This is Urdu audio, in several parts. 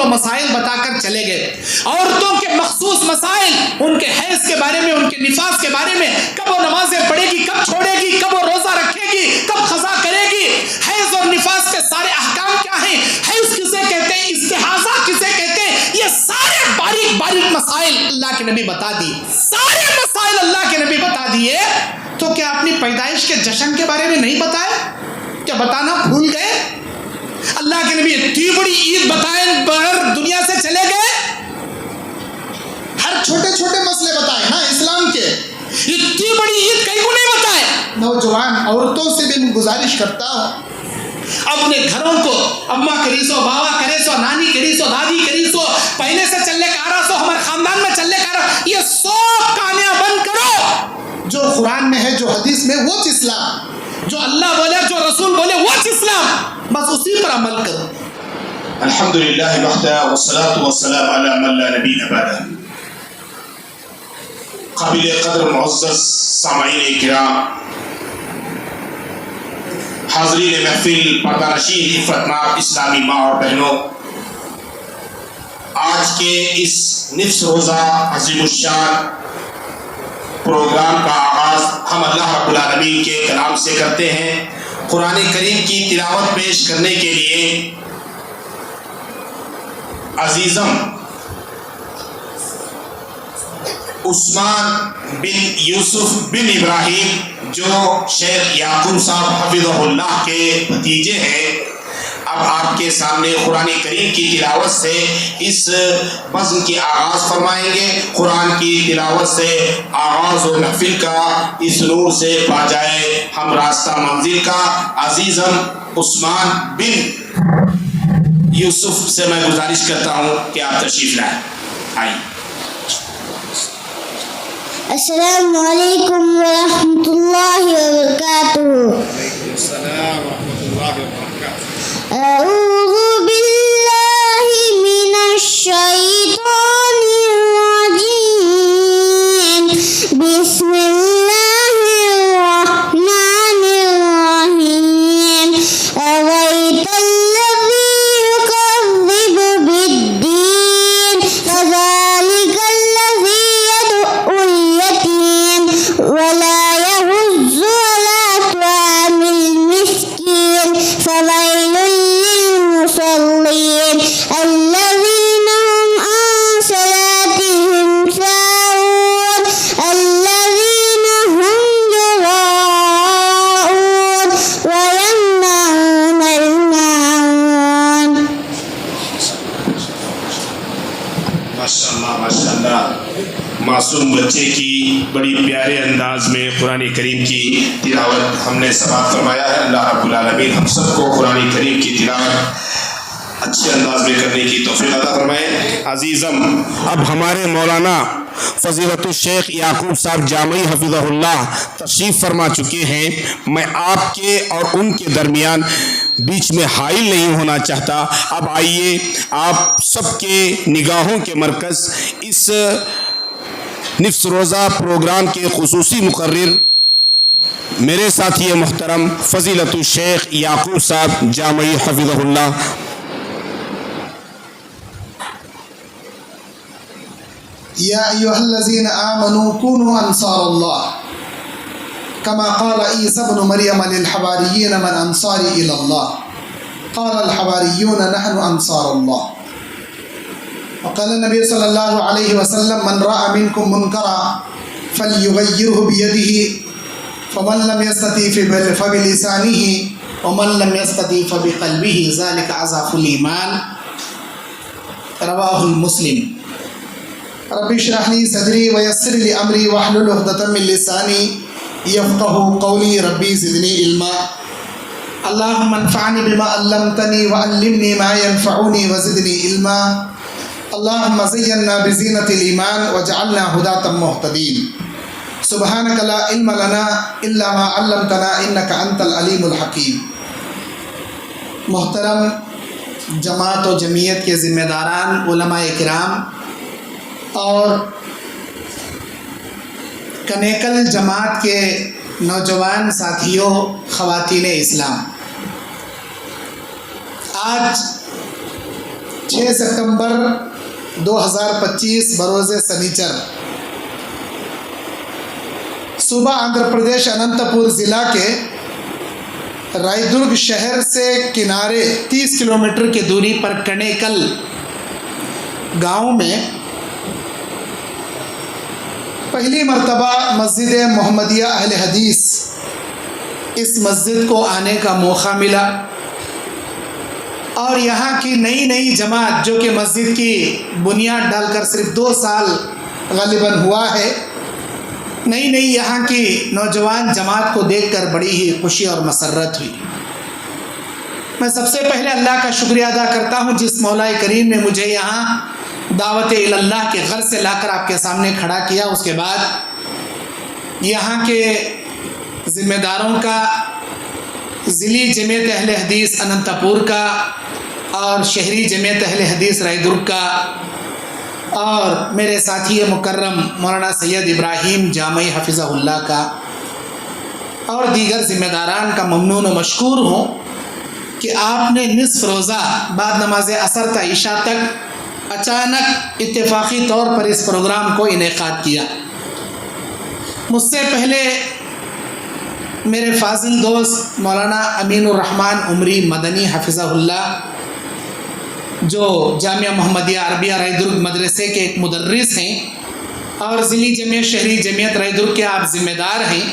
تو مسائل بتا کر چلے گئے. عورتوں کے مخصوص مسائل، ان کے حیض کے بارے میں، ان کے نفاس کے بارے میں، کب وہ نمازیں پڑھے گی، کب چھوڑے گی، کب وہ روزہ رکھے گی، کب قضا کرے گی، حیض اور نفاس کے سارے احکام کیا ہیں، حیض کسے کہتے ہیں، استحاضہ کسے کہتے ہیں، یہ سارے باریک باریک مسائل اللہ کے نبی بتا دیے. سارے مسائل اللہ کے نبی بتا دیے. تو کیا اپنی پیدائش کے جشن کے بارے میں نہیں بتایا؟ کیا بتانا بھول گئے؟ اللہ کے نبی اتنی بڑی عید بتائیں باہر دنیا سے چلے گئے. ہر چھوٹے چھوٹے مسئلے بتائے نا اسلام کے. اتنی بڑی عید کہیں کو نہیں بتائے. نوجوان عورتوں سے بھی میں گزارش کرتا ہوں، اپنے گھروں کو اماں کریسو، بابا کریسو، نانی کریسو، دادی کریسو، پہلے سے چلے کا رہا سو، ہمارے خاندان میں چلے کا رہا، یہ سب کہانیاں بند کرو. جو قرآن میں ہے، جو حدیث میں، وہ اسلام. جو اللہ بولے، جو رسول بولے، وہ اسلام. بس اسی پر عمل کرو. الحمدللہ وحدہ والصلاة والسلام علی من لا نبی بعدہ. قابل قدر معزز سامعین کرام، حاضرین محفل، پردہ نشین، عفتناک اسلامی ماں اور بہنوں، آج کے اس نصف روزہ عظیم الشان پروگرام کا آغاز ہم اللہ رب العالمین کے کلام سے کرتے ہیں. قرآن کریم کی تلاوت پیش کرنے کے لیے عزیزم عثمان بن یوسف بن ابراہیم، جو شیخ یعقوب صاحب حفظہ اللہ کے بھتیجے ہیں، اب آپ کے سامنے قرآن کریم کی تلاوت سے اس بزم کی آغاز فرمائیں گے. قرآن کی تلاوت سے آغاز و محفل کا اس نور سے پا جائے ہم راستہ منزل کا. عزیزم عثمان بن یوسف سے میں گزارش کرتا ہوں کہ آپ تشریف لائیں. آئیے. السلام علیکم ورحمۃ اللہ وبرکاتہ. وعلیکم السلام ورحمۃ اللہ وبرکاتہ. اعوذ باللہ من الشیطان الرجیم. بسم اللہ الرحمن الرحیم. اغیت الذی یکذب بالدین فذلک الذی یدعو الیتیم ولا یحض علی طعام المسکین فویل للمصلین الذین هم عن صلاتهم ساہون الذین هم یراءون ویمنعون الماعون. ماشاءاللہ ماشاءاللہ. معصوم بچے کی بڑی پیارے انداز میں قرآن کریم کی تلاوت ہم نے سماعت فرمایا ہے. اللہ رب العالمین ہم سب کو قرآن کریم کی تلاوت اچھے انداز میں کرنے کی توفیق عطا فرمائے. عزیزم، اب ہمارے مولانا فضیلت الشیخ یعقوب صاحب جامعی حفظہ اللہ تشریف فرما چکے ہیں. میں آپ کے اور ان کے درمیان بیچ میں حائل نہیں ہونا چاہتا. اب آئیے، آپ سب کے نگاہوں کے مرکز اس نصف روزہ پروگرام کے خصوصی مقرر میرے ساتھی محترم فضیلت الشیخ یعقوب صاحب جامعی حفظہ اللہ. یا ایھا الذین آمنوا کونوا انصار اللہ کما قال عیسی ابن مریم للحواریین من انصاری الی اللہ قال الحواریون نحن انصار اللہ. وقال النبی صلی اللہ علیہ وسلم من رأى منکم منکرا فلیغیرہ بیدہ فمن لم یستطع فبلسانہ ومن لم یستطع فبقلبہ ذلک اضعف الایمان. رواہ مسلم. رب اشرح لي صدري ويسر لي امري واحلل عقدة من لساني يفقهوا قولي. ربي زدني علما. اللهم انفعني بما علمتني وعلمني ما ينفعني وزدني علما. اللهم زينا بزينة الإيمان وجعلنا هداة مهتدين. سبحانك لا علم لنا إلا ما علمتنا إنك أنت العليم الحكيم. محترم جماعت و جمعیت کے ذمہ داران، علماء کرام اور کنیکل جماعت کے نوجوان ساتھیوں، خواتین اسلام، آج 6 ستمبر 2025 بروز سنیچر صوبہ آندھرا پردیش اننت پور ضلع کے رائے درگ شہر سے کنارے 30 کلومیٹر کی دوری پر کنیکل گاؤں میں پہلی مرتبہ مسجد محمدیہ اہل حدیث اس مسجد کو آنے کا موقع ملا، اور یہاں کی نئی جماعت جو کہ مسجد کی بنیاد ڈال کر صرف 2 سال غالباً ہوا ہے، نئی یہاں کی نوجوان جماعت کو دیکھ کر بڑی ہی خوشی اور مسرت ہوئی۔ میں سب سے پہلے اللہ کا شکریہ ادا کرتا ہوں جس مولا کریم نے مجھے یہاں دعوت اللہ کے غرض سے لا کر آپ کے سامنے کھڑا کیا۔ اس کے بعد یہاں کے ذمہ داروں کا، ضلعی جمعیت اہل حدیث اننت پور کا اور شہری جمعیت اہل حدیث رائے درگ کا، اور میرے ساتھی مکرم مولانا سید ابراہیم جامعی حفظہ اللہ کا، اور دیگر ذمہ داران کا ممنون و مشکور ہوں کہ آپ نے نصف روزہ بعد نماز عصر تا عشاء تک اچانک اتفاقی طور پر اس پروگرام کو انعقاد کیا۔ مجھ سے پہلے میرے فاضل دوست مولانا امین الرحمن عمری مدنی حفظہ اللہ، جو جامعہ محمدیہ عربیہ رائے درگ مدرسے کے ایک مدرس ہیں اور ضلعی جمعیت شہری جمعیت رائے درگ کے آپ ذمہ دار ہیں،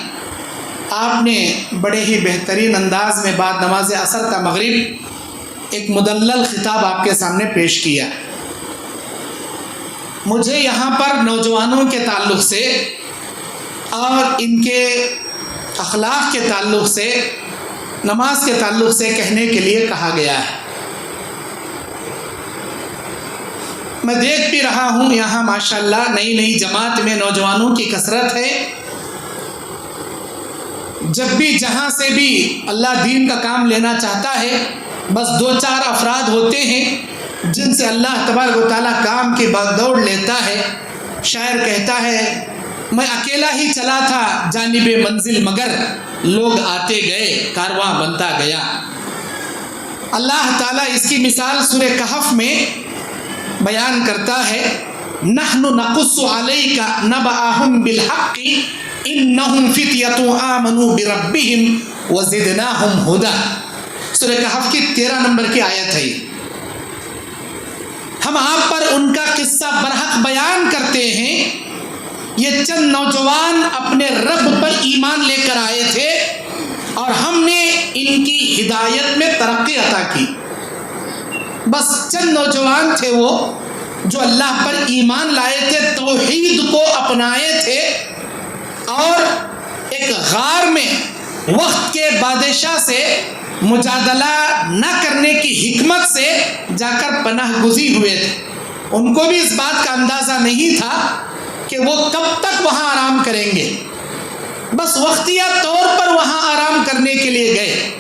آپ نے بڑے ہی بہترین انداز میں بعد نماز عصر تا مغرب ایک مدلل خطاب آپ کے سامنے پیش کیا۔ مجھے یہاں پر نوجوانوں کے تعلق سے اور ان کے اخلاق کے تعلق سے، نماز کے تعلق سے کہنے کے لیے کہا گیا ہے۔ میں دیکھ بھی رہا ہوں یہاں ماشاءاللہ نئی جماعت میں نوجوانوں کی کثرت ہے۔ جب بھی جہاں سے بھی اللہ دین کا کام لینا چاہتا ہے، بس 2-4 افراد ہوتے ہیں جن سے اللہ تبارک و تعالیٰ کام کی دوڑ لیتا ہے۔ شاعر کہتا ہے میں اکیلا ہی چلا تھا جانب منزل، مگر لوگ آتے گئے کارواں بنتا گیا۔ اللہ تعالیٰ اس کی مثال سورہ کہف میں بیان کرتا ہے، نحن نقص علیک نبأہم بالحق انہم فتیۃ آمنوا بربہم وزدناہم ہدی۔ سورہ کہف کی 13 نمبر کی آیت ہے۔ ہم آپ پر ان کا قصہ برحق بیان کرتے ہیں۔ یہ چند نوجوان اپنے رب پر ایمان لے کر آئے تھے اور ہم نے ان کی ہدایت میں ترقی عطا کی۔ بس چند نوجوان تھے وہ جو اللہ پر ایمان لائے تھے، توحید کو اپنائے تھے، اور ایک غار میں وقت کے بادشاہ سے مجادلہ نہ کرنے کی حکمت سے جا کر پناہ گزین ہوئے تھے۔ ان کو بھی اس بات کا اندازہ نہیں تھا کہ وہ کب تک وہاں آرام کریں گے، بس وقتیہ طور پر وہاں آرام کرنے کے لیے گئے۔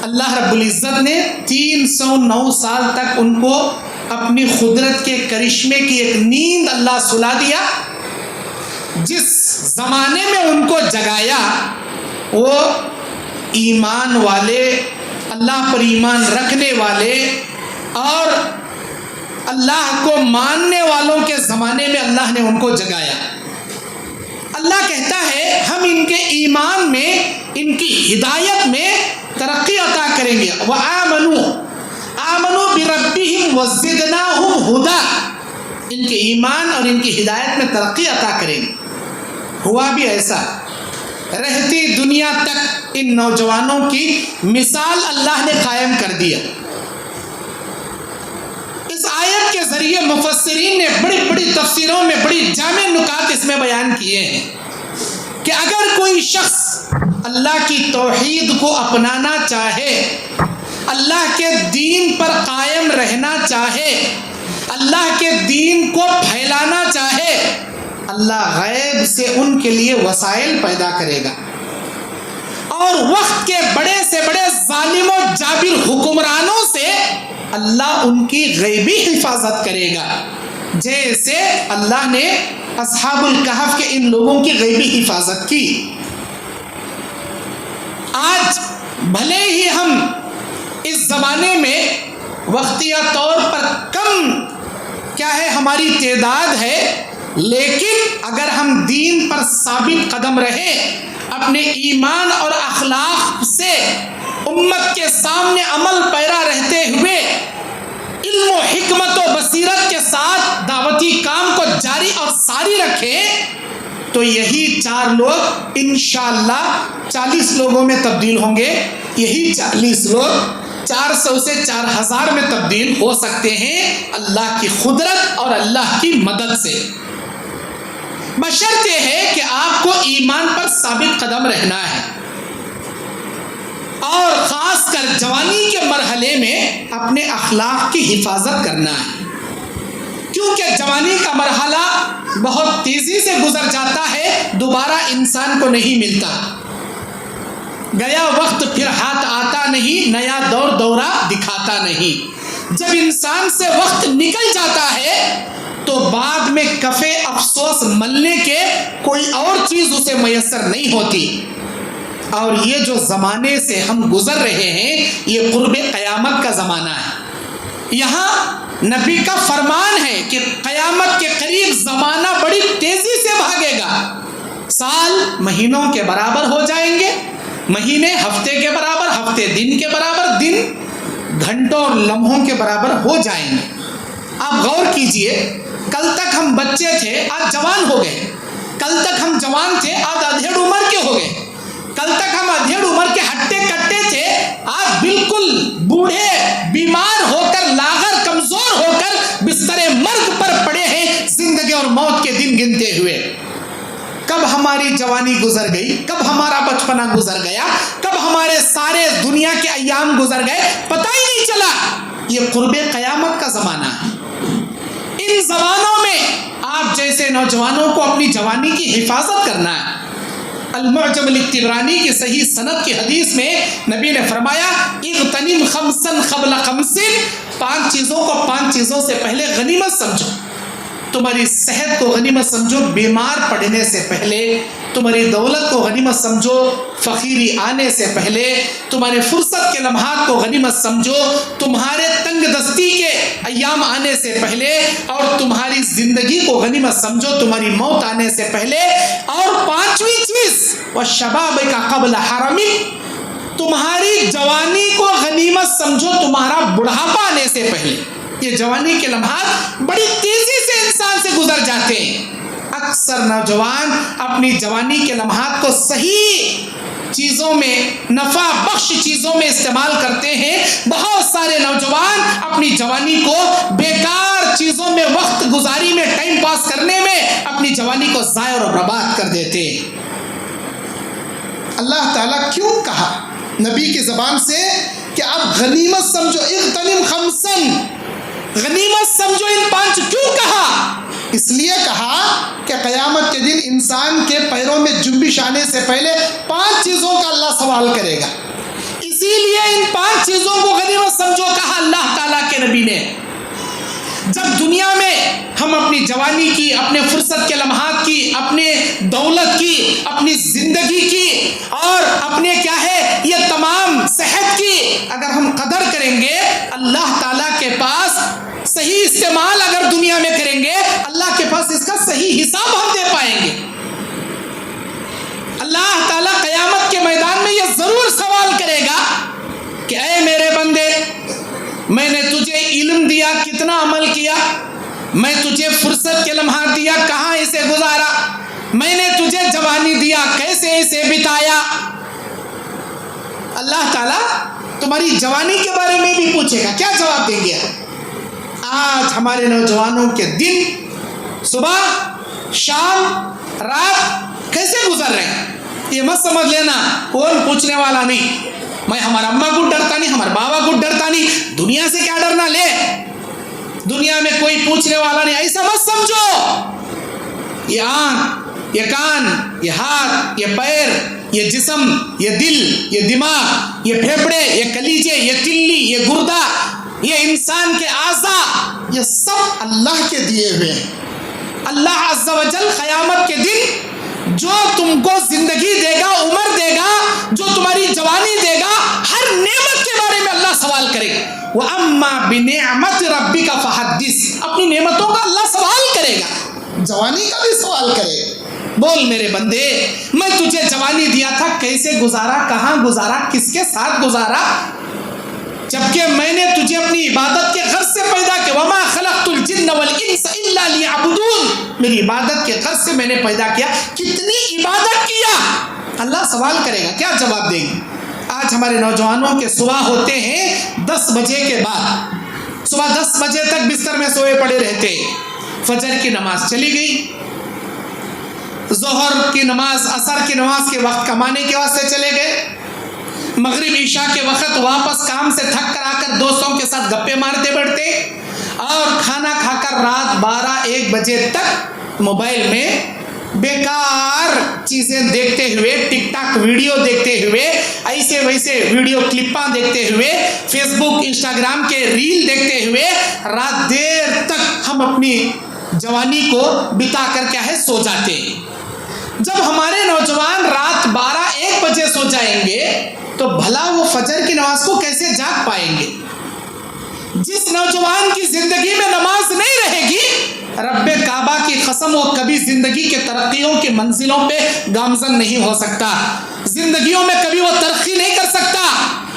اللہ رب العزت نے 309 سال تک ان کو اپنی قدرت کے کرشمے کی ایک نیند اللہ سلا دیا۔ جس زمانے میں ان کو جگایا وہ ایمان والے، اللہ پر ایمان رکھنے والے اور اللہ کو ماننے والوں کے زمانے میں اللہ نے ان کو جگایا۔ اللہ کہتا ہے ہم ان کے ایمان میں، ان کی ہدایت میں ترقی عطا کریں گے۔ وآمنوا بربہم وزدناہم ہدی، ان کے ایمان اور ان کی ہدایت میں ترقی عطا کریں گے۔ ہوا بھی ایسا، رہتی دنیا تک ان نوجوانوں کی مثال اللہ نے قائم کر دیا۔ اس آیت کے ذریعے مفسرین نے بڑی بڑی تفسیروں میں بڑی جامع نکات اس میں بیان کیے ہیں کہ اگر کوئی شخص اللہ کی توحید کو اپنانا چاہے، اللہ کے دین پر قائم رہنا چاہے، اللہ کے دین کو پھیلانا چاہے، اللہ غیب سے ان کے لیے وسائل پیدا کرے گا، اور وقت کے بڑے سے بڑے ظالم و جابر حکمرانوں سے اللہ ان کی غیبی حفاظت کرے گا، جیسے اللہ نے اصحاب الکہف کے ان لوگوں کی غیبی حفاظت کی۔ آج بھلے ہی ہم اس زمانے میں وقتیہ طور پر کم کیا ہے ہماری تعداد ہے، لیکن اگر ہم دین پر ثابت قدم رہے، اپنے ایمان اور اخلاق سے امت کے سامنے عمل پیرا رہتے ہوئے علم و حکمت و بصیرت کے ساتھ دعوتی کام کو جاری اور ساری رکھیں، تو یہی 4 لوگ انشاءاللہ 40 لوگوں میں تبدیل ہوں گے، یہی 40 لوگ 400 سے 4000 میں تبدیل ہو سکتے ہیں اللہ کی قدرت اور اللہ کی مدد سے، بشرط یہ ہے کہ آپ کو ایمان پر ثابت قدم رہنا ہے، اور خاص کر جوانی کے مرحلے میں اپنے اخلاق کی حفاظت کرنا ہے، کیونکہ جوانی کا مرحلہ بہت تیزی سے گزر جاتا ہے، دوبارہ انسان کو نہیں ملتا، گیا وقت پھر ہاتھ آتا نہیں، نیا دور دورہ دکھاتا نہیں، جب انسان سے وقت نکل جاتا ہے تو بعد میں کفے افسوس ملنے کے کوئی اور چیز اسے میسر نہیں ہوتی، اور یہ جو زمانے سے ہم گزر رہے ہیں یہ قرب قیامت کا زمانہ ہے، یہاں نبی کا فرمان ہے کہ قیامت کے قریب زمانہ بڑی تیزی سے بھاگے گا، سال مہینوں کے برابر ہو جائیں گے، مہینے ہفتے کے برابر، ہفتے دن کے برابر، دن گھنٹوں اور لمحوں کے برابر ہو جائیں گے۔ آپ غور کیجئے، کل تک ہم بچے تھے، آج جوان ہو گئے، کل تک ہم جوان تھے، آج ادھیڑ عمر کے ہو گئے، کل تک ہم ادھیڑ عمر کے ہٹے کٹے تھے، آج بالکل بوڑھے بیمار ہو کر لاغر کمزور ہو کر بستر مرگ پر پڑے ہیں، زندگی اور موت کے دن گنتے ہوئے۔ کب ہماری جوانی گزر گئی، کب ہمارا بچپنا گزر گیا، کب ہمارے سارے دنیا کے ایام گزر گئے، پتہ ہی نہیں چلا۔ یہ قرب قیامت کا زمانہ ہے، ان زمانوں میں آپ جیسے نوجوانوں کو اپنی جوانی کی حفاظت کرنا ہے۔ المعجم الطبرانی کی صحیح سند کی حدیث میں نبی نے فرمایا اغتنم خمسا قبل خمس، 5 چیزوں کو 5 چیزوں سے پہلے غنیمت سمجھو، تمہاری صحت کو غنیمت سمجھو بیمار پڑنے سے پہلے، تمہاری دولت کو غنیمت سمجھو فقیری آنے سے پہلے، تمہاری فرصت کے لمحات کو غنیمت سمجھو تمہارے تنگ دستی کے ایام آنے سے پہلے، اور تمہاری زندگی کو غنیمت سمجھو تمہاری موت آنے سے پہلے، اور 5ویں چیز وَالشَّبَابِ کا قبل حَرَمِكَ، تمہاری جوانی کو غنیمت سمجھو تمہارا بڑھاپا آنے سے پہلے۔ یہ جوانی کے لمحات بڑی تیزی سے انسان سے گزر جاتے ہیں، اکثر نوجوان اپنی جوانی کے لمحات کو صحیح چیزوں میں، نفع بخش چیزوں میں استعمال کرتے ہیں، بہت سارے نوجوان اپنی جوانی کو بیکار چیزوں میں، وقت گزاری میں، ٹائم پاس کرنے میں اپنی جوانی کو ضائع اور برباد کر دیتے ہیں۔ اللہ تعالیٰ کیوں کہا نبی کی زبان سے کہ آپ غنیمت سمجھو، اغتنم خمسن، غنیمت سمجھو ان 5، کیوں کہا؟ اس لیے کہا کہ قیامت کے دن انسان کے پیروں میں جنبش آنے سے پہلے 5 چیزوں کا اللہ سوال کرے گا، اسی لیے ان 5 چیزوں کو غنیمت سمجھو کہا اللہ تعالیٰ کے نبی نے۔ جب دنیا میں ہم اپنی جوانی کی، اپنے فرصت کے لمحات کی، اپنے دولت کی، اپنی زندگی کی، اور اپنے کیا ہے یہ تمام صحت کی اگر ہم قدر کریں گے، اللہ تعالیٰ کے پاس صحیح استعمال اگر دنیا میں کریں گے، اللہ کے پاس اس کا صحیح حساب ہم دے پائیں گے۔ اللہ تعالیٰ قیامت کے میدان میں یہ ضرور سوال کرے گا کہ اے میرے بندے، میں نے تجھے علم دیا، کتنا عمل کیا؟ میں تجھے فرصت کے لمحات دیا، کہاں اسے گزارا؟ میں نے تجھے جوانی دیا، کیسے اسے بتایا؟ اللہ تعالیٰ تمہاری جوانی کے بارے میں بھی پوچھے گا، کیا جواب دیں گے؟ آج ہمارے نوجوانوں کے دن، صبح، شام، رات کیسے گزر رہے ہیں؟ یہ مت سمجھ لینا کون پوچھنے والا نہیں، میں ہمارا اماں کو ڈرتا نہیں، ہمارے بابا کو ڈرتا نہیں، دنیا سے کیا ڈرنا، لے دنیا میں کوئی پوچھنے والا نہیں، ایسا مت سمجھو۔ یہ آنکھ، یہ کان، یہ ہاتھ، یہ پیر، یہ جسم، یہ دل، یہ دماغ، یہ پھیپھڑے، یہ کلیجے، یہ تلی، یہ گردہ، یہ انسان کے اعضاء، یہ سب اللہ کے دیے ہوئے ہیں۔ اللہ عز و جل قیامت کے دن جو تم کو زندگی دے گا، عمر دے گا، جو تمہاری جوانی دے گا، ہر نعمت کے بارے میں اللہ سوال کرے گا۔ وَأَمَّا بِنِعْمَةِ رَبِّكَ فَحَدِّثْ، اپنی نعمتوں کا اللہ سوال کرے گا، جوانی کا بھی سوال کرے گا۔ بول میرے بندے، میں تجھے جوانی دیا تھا، کیسے گزارا، کہاں گزارا، کس کے ساتھ گزارا؟ جبکہ میں نے تجھے اپنی عبادت کے غرض سے پیدا کیا، وَمَا خَلَقْتُ الْجِنَّ وَالْإِنسَ إِلَّا لِيَعْبُدُونَ، میری عبادت کے غرض سے میں نے پیدا کیا، کتنی عبادت کیا؟ اللہ سوال کرے گا، کیا جواب دیں گے؟ آج ہمارے نوجوانوں کے صبح ہوتے ہیں 10 بجے کے بعد، صبح 10 بجے تک بستر میں سوئے پڑے رہتے، فجر کی نماز چلی گئی، ظہر کی نماز، عصر کی نماز کے وقت کمانے کے واسطے چلے گئے، مغرب عشاء کے وقت واپس کام سے تھک کر آ کر دوستوں کے ساتھ گپے مارتے بیٹھتے، اور کھانا کھا کر رات 12-1 بجے تک موبائل میں بیکار چیزیں دیکھتے ہوئے، ٹک ٹاک ویڈیو دیکھتے ہوئے، ایسے ویسے ویڈیو کلپاں دیکھتے ہوئے، فیس بک انسٹاگرام کے ریل دیکھتے ہوئے رات دیر تک ہم اپنی جوانی کو بتا کر کیا ہے سو جاتے ہیں۔ جب ہمارے نوجوان رات 12-1 بجے سو جائیں گے تو بھلا وہ فجر کی نماز کو کیسے جاگ پائیں گے؟ جس نوجوان کی زندگی میں نماز نہیں رہے گی، رب کعبہ کی قسم وہ کبھی زندگی کے ترقیوں کی منزلوں پہ گامزن نہیں ہو سکتا، زندگیوں میں کبھی وہ ترقی نہیں کر سکتا،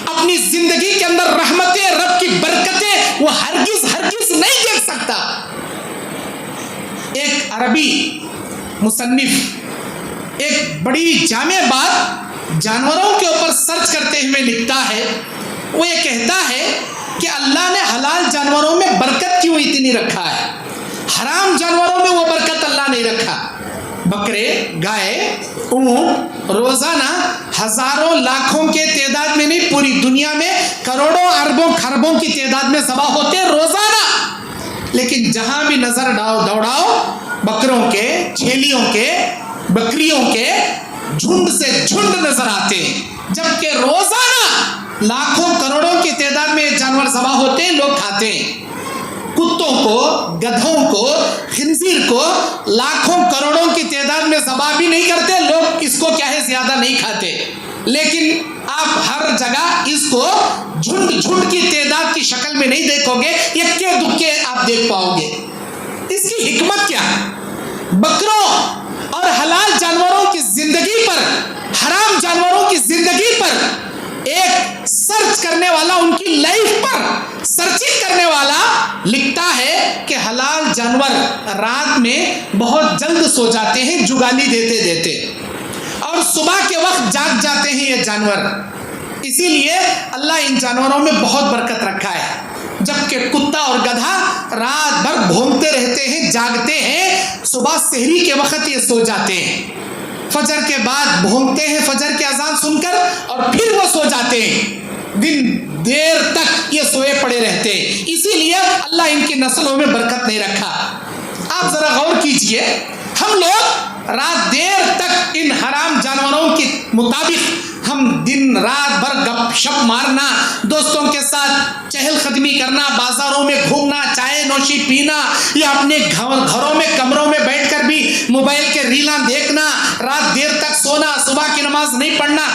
اپنی زندگی کے اندر رحمتیں، رب کی برکتیں وہ ہرگز نہیں دیکھ سکتا۔ ایک عربی مصنف ایک بڑی جامع بات جانوروں کے اوپر سرچ کرتے ہوئے لکھتا ہے، وہ یہ کہتا ہے کہ اللہ نے حلال جانوروں میں برکت کیوں اتنی رکھا ہے، حرام جانوروں میں وہ برکت اللہ نہیں رکھا؟ بکرے، گائے، اونٹ روزانہ ہزاروں لاکھوں کے تعداد میں نہیں، پوری دنیا میں کروڑوں اربوں خربوں کی تعداد میں ذبح ہوتے ہیں روزانہ، لیکن جہاں بھی نظر دوڑاؤ بکروں کے، چھیلیوں کے، بکریوں کے جھنڈ سے جھنڈ نظر آتے ہیں، جبکہ روزانہ لاکھوں کروڑوں کی تعداد میں جانور ذبح ہوتے ہیں، لوگ کھاتے ہیں۔ کتوں کو، گدھوں کو، خنزیر کو لاکھوں کروڑوں کی تعداد میں ذبح بھی نہیں کرتے، لوگ اس کو کیا ہے زیادہ نہیں کھاتے، لیکن آپ ہر جگہ اس کو جھنڈ کی تعداد کی شکل میں نہیں دیکھو گے، یکے دکے آپ دیکھ پاؤ گے۔ اس کی حکمت کیا ہے؟ بکروں اور حلال جانوروں کی زندگی پر، حرام جانوروں کی زندگی پر ایک سرچ کرنے والا، ان کی لائف پر سرچنگ کرنے والا لکھتا ہے کہ حلال جانور رات میں بہت جلد سو جاتے ہیں جگالی دیتے دیتے، اور صبح کے وقت جاگ جاتے ہیں یہ جانور، اسی لیے اللہ ان جانوروں میں بہت برکت رکھا ہے۔ جبکہ کتا اور گدھا رات بھر بھونکتے رہتے ہیں، جاگتے ہیں، صبح سحری کے وقت یہ سو جاتے ہیں، فجر کے بعد بھونکتے ہیں فجر کی اذان سن کر، اور پھر وہ سو جاتے ہیں، دن دیر تک یہ سوئے پڑے رہتے ہیں، اسی لیے اللہ ان کی نسلوں میں برکت نہیں رکھا۔ آپ ذرا غور کیجئے، ہم لوگ رات دیر تک ان حرام جانوروں کے مطابق ہم دن رات بھر گپ شپ مارنا، دوستوں کے ساتھ چہل قدمی کرنا، بازاروں میں گھومنا، چائے نوشی پینا، یا اپنے گھروں میں کمروں میں بیٹھ کر بھی موبائل کے ریلاں دیکھنا، رات دیر تک سونا، صبح کی نماز نہیں پڑھنا،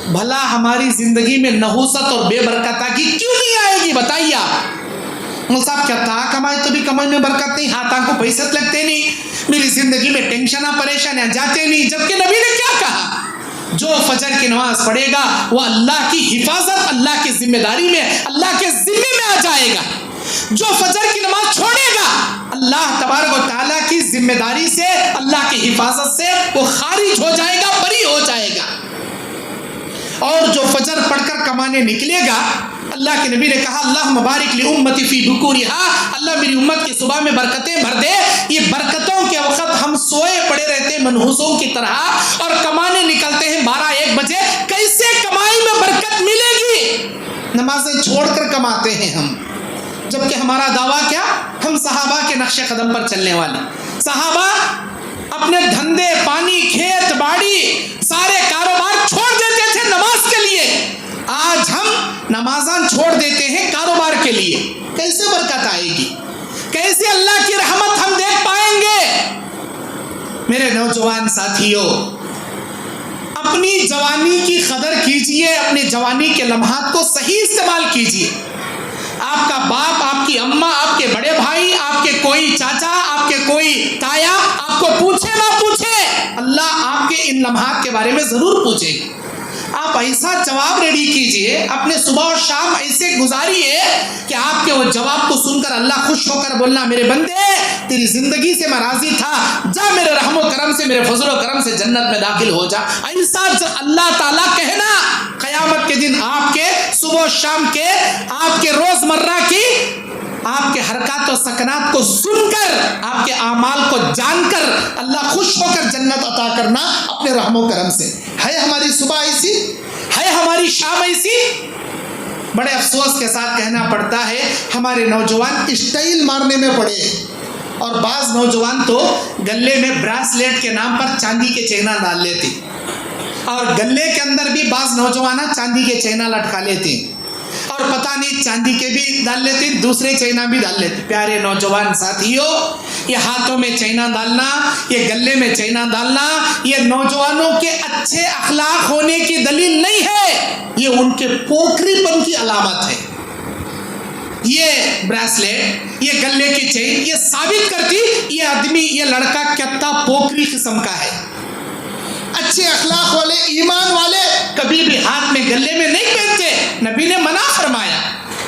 بھلا ہماری زندگی میں نحوست اور بے برکتہ کی کیوں نہیں آئے گی؟ بتائیے آپ۔ مول صاحب کیا تا کمائے تو بھی کمائی میں برکت نہیں، ہاتھاں کو پیسے لگتے نہیں، میری زندگی میں ٹینشناں پریشانیاں جاتے نہیں، جبکہ نبی نے کیا کہا؟ جو فجر کی نماز پڑھے گا وہ اللہ کی حفاظت، اللہ کی ذمہ داری میں، اللہ کے ذمے میں آ جائے گا، جو فجر کی نماز چھوڑے گا اللہ تبارک و تعالیٰ کی ذمہ داری سے، اللہ کی حفاظت سے وہ خارج ہو جائے گا، بری ہو جائے گا۔ اور جو فجر پڑھ کر کمانے نکلے گا، اللہ کے نبی نے کہا اللہم بارک لی امتی فی بکورہا، اللہ میری امت کی صبح میں برکتیں بھر دے۔ یہ برکتوں کے وقت ہم سوئے پڑے رہتے منحوسوں کی طرح اور کمانے نکلتے ہیں 12-1 بجے، کیسے کمائی میں برکت ملے گی؟ نمازیں چھوڑ کر کماتے ہیں ہم، جبکہ ہمارا دعویٰ کیا؟ ہم صحابہ کے نقش قدم پر چلنے والے۔ صحابہ اپنے دھندے پانی، کھیت باڑی، سارے کاروبار چھوڑ دیتے تھے نماز کے لیے، آج ہم نمازاں چھوڑ دیتے ہیں کاروبار کے لیے، کیسے برکت آئے گی؟ کیسے اللہ کی رحمت ہم دیکھ پائیں گے؟ میرے نوجوان ساتھیوں، اپنی جوانی کی قدر کیجئے، اپنی جوانی کے لمحات کو صحیح استعمال کیجئے۔ آپ کا باپ، آپ کی اماں، آپ کے بڑے بھائی، آپ کے کوئی چاچا، آپ کے کوئی تایا آپ کو پوچھے نہ پوچھے، اللہ آپ کے ان لمحات کے بارے میں ضرور پوچھے گا. آپ ایسا جواب ریڈی کیجئے، اپنے صبح اور شام ایسے گزاریے کہ آپ کے وہ جواب کو سن کر اللہ خوش ہو کر بولنا میرے بندے تیری زندگی سے میں راضی تھا، جا میرے رحم و کرم سے، میرے فضل و کرم سے جنت میں داخل ہو جا. ایسا اللہ تعالیٰ کہنا قیامت کے دن آپ کے صبح و شام کے، آپ کے روز مرہ کی، آپ کے حرکات و سکنات کو سن کر، آپ کے اعمال کو جان کر اللہ خوش ہو کر جنت عطا کرنا اپنے رحم و کرم سے. ہے ہماری صبح ایسی؟ ہے ہماری شام ایسی؟ بڑے افسوس کے ساتھ کہنا پڑتا ہے ہمارے نوجوان اسٹائل مارنے میں پڑے، اور بعض نوجوان تو گلے میں براسلیٹ کے نام پر چاندی کے چینہ ڈال لیتے، اور گلے کے اندر بھی بعض نوجوان چاندی کے چینہ لٹکا لیتے، اور پتہ نہیں چاندی کے بھی ڈال لیتے، دوسرے چینہ بھی ڈال لیتے. پیارے نوجوان ساتھیوں، یہ ہاتھوں میں چینہ ڈالنا، یہ گلے میں چینہ ڈالنا، یہ نوجوانوں کے اچھے اخلاق ہونے کی دلیل نہیں ہے، یہ ان کے پوکری پن کی علامت ہے. یہ براسلیٹ، یہ گلے کی چین، یہ ثابت کرتی یہ آدمی، یہ لڑکا کتنا پوکری قسم کا ہے. اچھے اخلاق والے، ایمان والے کبھی بھی ہاتھ میں گلے میں نہیں پہنتے. نبی نے منع فرمایا،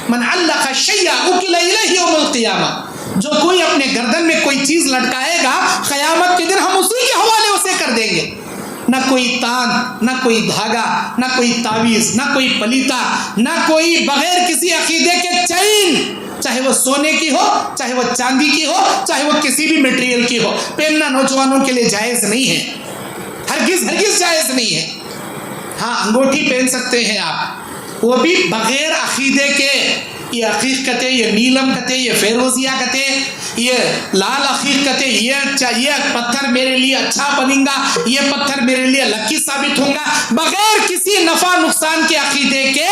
من علق شیئا اکل الیہ یوم القیامہ، جو کوئی اپنے گردن میں کوئی چیز لٹکائے گا قیامت کے دن ہم اسی کے حوالے اسے کر دیں گے. نہ کوئی تان، نہ کوئی دھاگا، نہ کوئی تعویذ، نہ کوئی پلیتا، نہ کوئی بغیر کسی عقیدے کے چین، چاہے وہ سونے کی ہو، چاہے وہ چاندی کی ہو، چاہے وہ کسی بھی میٹیریل کی ہو، پہننا نوجوانوں کے لیے جائز نہیں ہے، ہرگز جائز نہیں ہے. ہاں انگوٹھی پہن سکتے ہیں آپ، وہ بھی بغیر عقیدے کے. یہ عقیق کتے، یہ نیلم کتے، یہ فیروزیہ کتے، یہ لال عقیق کتے، یہ پتھر میرے لیے اچھا بنیں گا، یہ پتھر میرے لیے لکی ثابت ہوں گا، بغیر کسی نفع نقصان کے عقیدے کے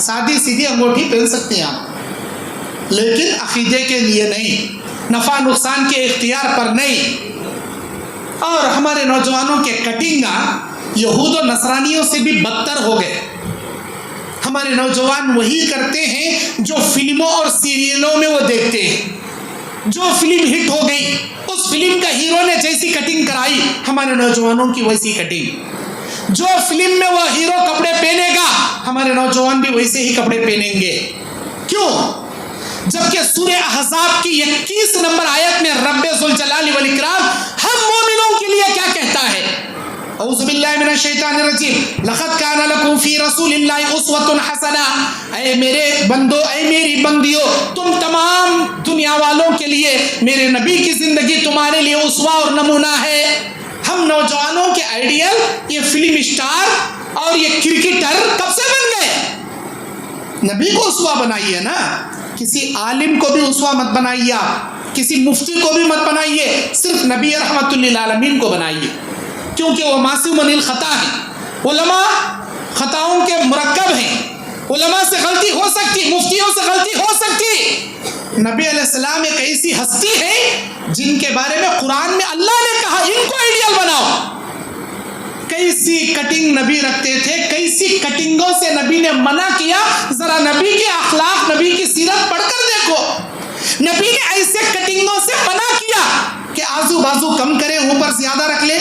سادی سیدھی انگوٹھی پہن سکتے ہیں آپ، لیکن عقیدے کے لیے نہیں، نفع نقصان کے اختیار پر نہیں. اور ہمارے نوجوانوں کے کٹنگاں یہود و نصرانیوں سے بھی بدتر ہو گئے. ہمارے نوجوان وہی کرتے ہیں جو فلموں اور سیریلوں میں وہ دیکھتے ہیں. جو فلم ہٹ ہو گئی، اس فلم کا ہیرو نے جیسی کٹنگ کرائی، ہمارے نوجوانوں کی ویسی کٹنگ. جو فلم میں وہ ہیرو کپڑے پہنے گا، ہمارے نوجوان بھی ویسے ہی کپڑے پہنیں گے. کیوں؟ جبکہ سورہ احزاب کی 21 نمبر آیت میں رب ذوالجلال والاکرام ہم مومنوں کے لیے کیا کہتا ہے؟ اعوذ باللہ من الشیطان الرجیم، لقد کان لکم فی رسول اللہ اسوۃ حسنہ. اے میرے بندو، اے میری بندیوں، تم تمام دنیا والوں کے لیے میرے نبی کی زندگی تمہارے لیے اسوہ اور نمونہ ہے. ہم نوجوانوں کے آئیڈیل یہ فلم اسٹار اور یہ کرکٹر کب سے بن گئے؟ نبی کو اسوہ بنائیے نا. کسی عالم کو بھی اسوہ مت بنائیے، کسی مفتی کو بھی مت بنائیے، صرف نبی رحمت للعالمین کو بنائیے، کیونکہ وہ معصوم من الخطا ہیں. علماء خطاؤں کے مرکب ہیں، علماء سے غلطی ہو سکتی، مفتیوں سے غلطی ہو سکتی. نبی علیہ السلام ایک ایسی ہستی ہے جن کے بارے میں قرآن میں اللہ نے کہا ان کو آئیڈیل بناؤ. کیسی کٹنگ نبی رکھتے تھے، کیسی کٹنگوں سے نبی نے منع کیا. ذرا نبی کے اخلاق، نبی کی سیرت پڑھ کر دیکھو. نبی نے ایسے کٹنگوں سے منع کیا کہ آزو بازو کم کرے، اوپر زیادہ رکھ لے،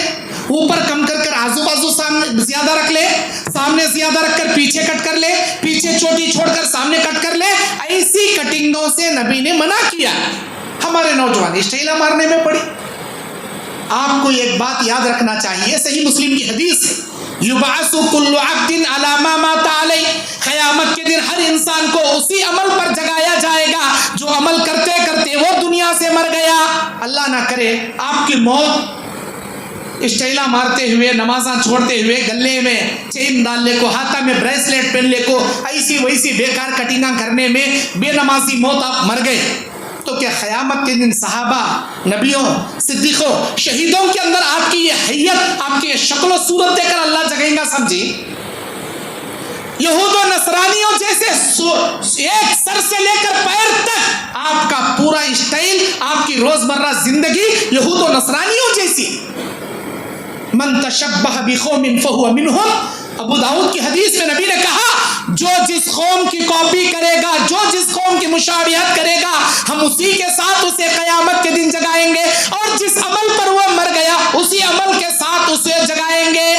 اوپر کم کر آزو بازو سامنے زیادہ رکھ لے، سامنے زیادہ رکھ کر پیچھے کٹ کر لے، پیچھے چوٹی چھوڑ کر سامنے کٹ کر لے. ایسی کٹنگوں سے نبی نے منع کیا. ہمارے نوجوان اسٹائل مارنے میں پڑی. آپ کو ایک بات یاد رکھنا چاہیے، صحیح مسلم کی حدیث ہے، یبعث کل عبد علی ما مات علیہ. قیامت کے دن ہر انسان کو اسی عمل پر جگایا جائے گا جو عمل کرتے کرتے وہ دنیا سے مر گیا. اللہ نہ کرے آپ کی موت اسٹائلہ مارتے ہوئے، نمازاں چھوڑتے ہوئے، گلے میں چین ڈالنے کو، ہاتھا میں بریسلیٹ پہننے کو، ایسی ویسی بیکار کٹنگاں کرنے میں بے نمازی موت آپ مر گئے. تو کیا قیامت کے دن صحابہ، نبیوں، صدیقوں، شہیدوں کے اندر آپ کی یہ حیت، آپ کی یہ شکل و صورت دے کر اللہ جگائیں گا؟ سمجھی؟ یہود و نصرانیوں جیسے ایک سر سے لے کر پیر تک آپ کا پورا اسٹائل، آپ کی روزمرہ زندگی یہود و نصرانیوں جیسی. من تشبہ بقوم فہو منہم. ابو داؤد کی حدیث میں نبی نے کہا جو جس قوم کی کاپی کرے گا، جو جس قوم کی مشابہت کرے گا، ہم اسی کے ساتھ اسے قیامت کے دن جگائیں گے، اور جس عمل پر وہ مر گیا اسی عمل کے ساتھ اسے جگائیں گے۔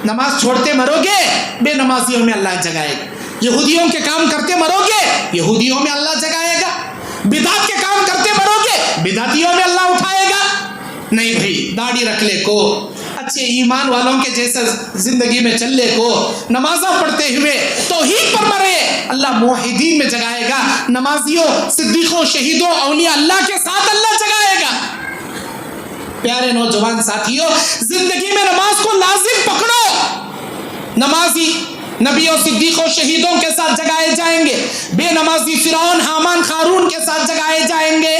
نماز چھوڑتے مرو گے، بے نمازیوں میں اللہ جگائے گا۔ یہودیوں کے کام کرتے مرو گے، یہودیوں میں اللہ جگائے گا۔ بدعت کے کام کرتے مرو گے، بدعتیوں میں اللہ اٹھائے گا۔ نہیں بھائی، داڑھی رکھ لے کو، اچھے ایمان والوں کے جیسا زندگی میں چل لے کو، نمازاں پڑھتے ہوئے توحید پر مرے، اللہ موحدین میں جگائے گا۔ نمازیوں، صدیقوں، شہیدوں، اولیاء اللہ کے ساتھ اللہ جگائے گا۔ پیارے نوجوان ساتھیوں، زندگی میں نماز کو لازم پکڑو۔ نمازی نبیوں، صدیقوں، شہیدوں کے ساتھ جگائے جائیں گے، بے نمازی فرعون، حامان، قارون کے ساتھ جگائے جائیں گے۔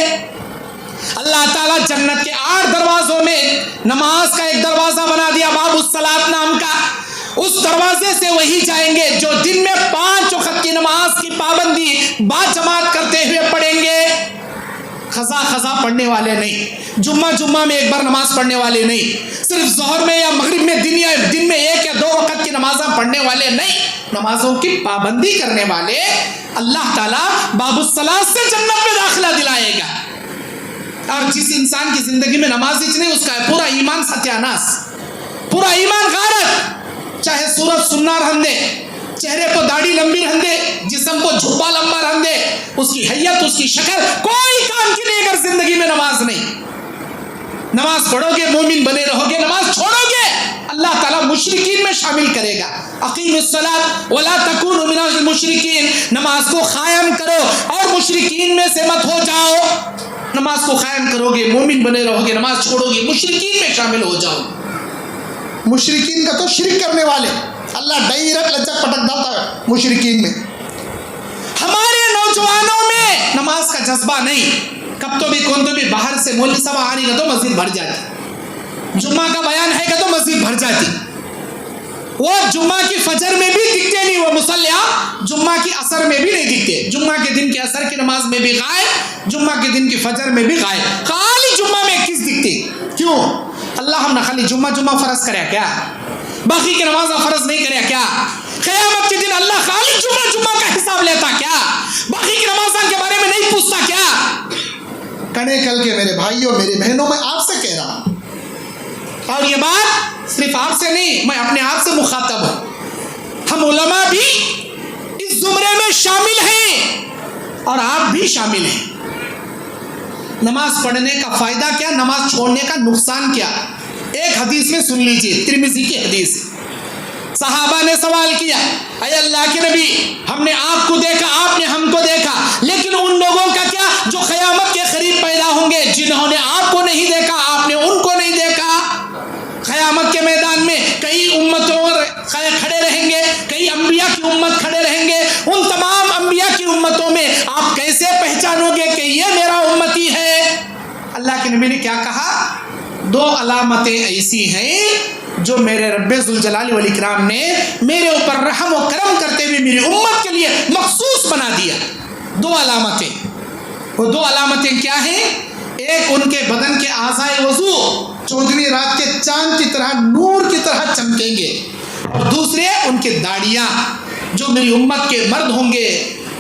اللہ تعالیٰ جنت کے 8 دروازوں میں نماز کا ایک دروازہ بنا دیا، باب الصلاۃ نام کا۔ اس دروازے سے وہی جائیں گے جو دن میں 5 وقت کی نماز کی پابندی با جماعت کرتے ہوئے پڑھیں گے۔ خزا پڑھنے والے نہیں، جمعہ میں ایک بار نماز پڑھنے والے نہیں، صرف ظہر میں یا مغرب میں دن میں 1 یا 2 وقت کی نمازیں پڑھنے والے نہیں، نمازوں کی پابندی کرنے والے اللہ تعالیٰ باب الصلاۃ سے جنت میں داخلہ دلائے گا۔ اور جس انسان کی زندگی میں نماز ہی نہیں، اس کا پورا ایمان ستیاناس، پورا ایمان غارت، چاہے صورت سننا رہندے، چہرے کو داڑھی لمبی رہندے، جسم کو جھپا لمبا رہندے، اس کی حیت، اس کی شکل کوئی کام کی نہیں، اگر زندگی میں نماز نہیں۔ نماز پڑھو گے مومن بنے رہو گے، نماز چھوڑو گے اللہ تعالیٰ مشرکین میں شامل کرے گا۔ اقیم الصلاۃ ولا تکونوا من المشرکین، نماز کو قائم کرو اور مشرکین میں سے مت ہو جاؤ۔ نماز کو قائم کرو گے، مومن بنے رہو گے، نماز چھوڑو گے، مشرکین میں شامل ہو جاؤ۔ مشرکین کا تو شرک کرنے والے اللہ ڈائریکٹ لچک پٹک ڈالتا ہے مشرکین میں۔ ہمارے نوجوانوں میں نماز کا جذبہ نہیں، کب تو بھی کون تو بھی باہر سے مولوی صاحب آنے گا تو مسجد بھر جاتی، جمعہ کا بیان ہے گا تو مسجد بھر جاتی۔ وہ جمعہ کی فجر میں بھی دکھتے نہیں، وہ مصلیہ جمعہ کی عصر میں بھی نہیں دکھتے، جمعہ کے دن کی عصر کی نماز میں بھی غائب، جمعہ کے دن کی فجر میں بھی غائب، خالی جمعہ میں کس دکھتے؟ کیوں؟ اللہ ہم نے خالی جمعہ فرض کریا کیا؟ باقی کی نماز فرض نہیں کریا کیا؟ قیامت کے دن اللہ خالی جمعہ کا حساب لیتا کیا؟ باقی کی نمازوں کے بارے میں نہیں پوچھتا کیا؟ کنے کل کے میرے بھائیوں، میری بہنوں، میں آپ سے کہہ رہا ہوں، اور یہ بات صرف آپ سے نہیں، میں اپنے آپ سے مخاطب ہوں، ہم علماء بھی اس زمرے میں شامل ہیں اور آپ بھی شامل ہیں۔ نماز پڑھنے کا فائدہ کیا، نماز چھوڑنے کا نقصان کیا؟ ایک حدیث میں سن لیجئے، ترمذی کی حدیث۔ صحابہ نے سوال کیا، اے اللہ کے نبی، ہم نے آپ کو دیکھا، آپ نے ہم کو دیکھا، لیکن ان لوگوں کا کیا جو قیامت کے قریب پیدا ہوں گے، جنہوں نے آپ کو نہیں دیکھا، آپ نے ان کو نہیں دیکھا؟ قیامت کے میدان میں کئی امتوں کھڑے رہیں گے، کئی انبیاء کی امت کھڑے رہیں گے، ان تمام انبیاء کی امتوں میں آپ کیسے پہچانو گے کہ یہ میرا امتی ہے؟ اللہ کے نبی نے کیا کہا؟ 2 علامتیں ایسی ہیں جو میرے رب ذوالجلال والاکرام نے میرے اوپر رحم و کرم کرتے ہوئے میری امت کے لیے مخصوص بنا دیا۔ 2 علامتیں، وہ 2 علامتیں کیا ہیں؟ ایک ان کے بدن کے اعضائے وضو 14ویں رات کے چاند کی طرح نور کی طرح چمکیں گے، اور دوسرے ان کے داڑیاں، جو میری امت کے مرد ہوں گے،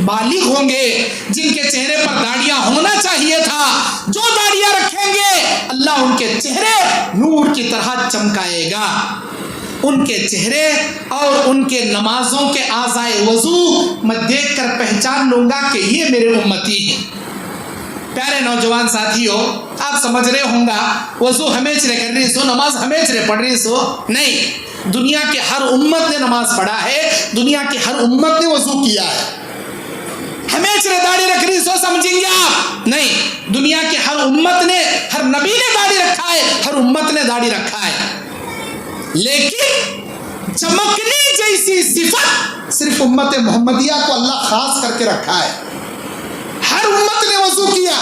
بالغ ہوں گے، جن کے چہرے پر داڑیاں ہونا چاہیے تھا، جو داڑیاں رکھیں گے اللہ ان کے چہرے نور کی طرح چمکائے گا۔ ان کے چہرے اور ان کے نمازوں کے اعضائے وضو میں دیکھ کر پہچان لوں گا کہ یہ میرے امتی ہیں۔ پیارے نوجوان ساتھیوں، آپ سمجھ رہے ہوں گا وضو ہمیں چرے کر رہی سو، نماز ہمیں چرے پڑھ رہی سو، نہیں، دنیا کے ہر امت نے نماز پڑھا ہے، دنیا کی ہر امت نے وضو کیا ہے۔ ہمیں چرے داڑھی رکھ رہی سو سمجھیں گے آپ؟ نہیں، دنیا کے ہر امت نے، ہر نبی نے داڑھی رکھا ہے، ہر امت نے داڑھی رکھا ہے، لیکن چمکنے جیسی صفت صرف امت محمدیہ کو اللہ خاص کر کے رکھا ہے۔ ہر امت نے وضو کیا،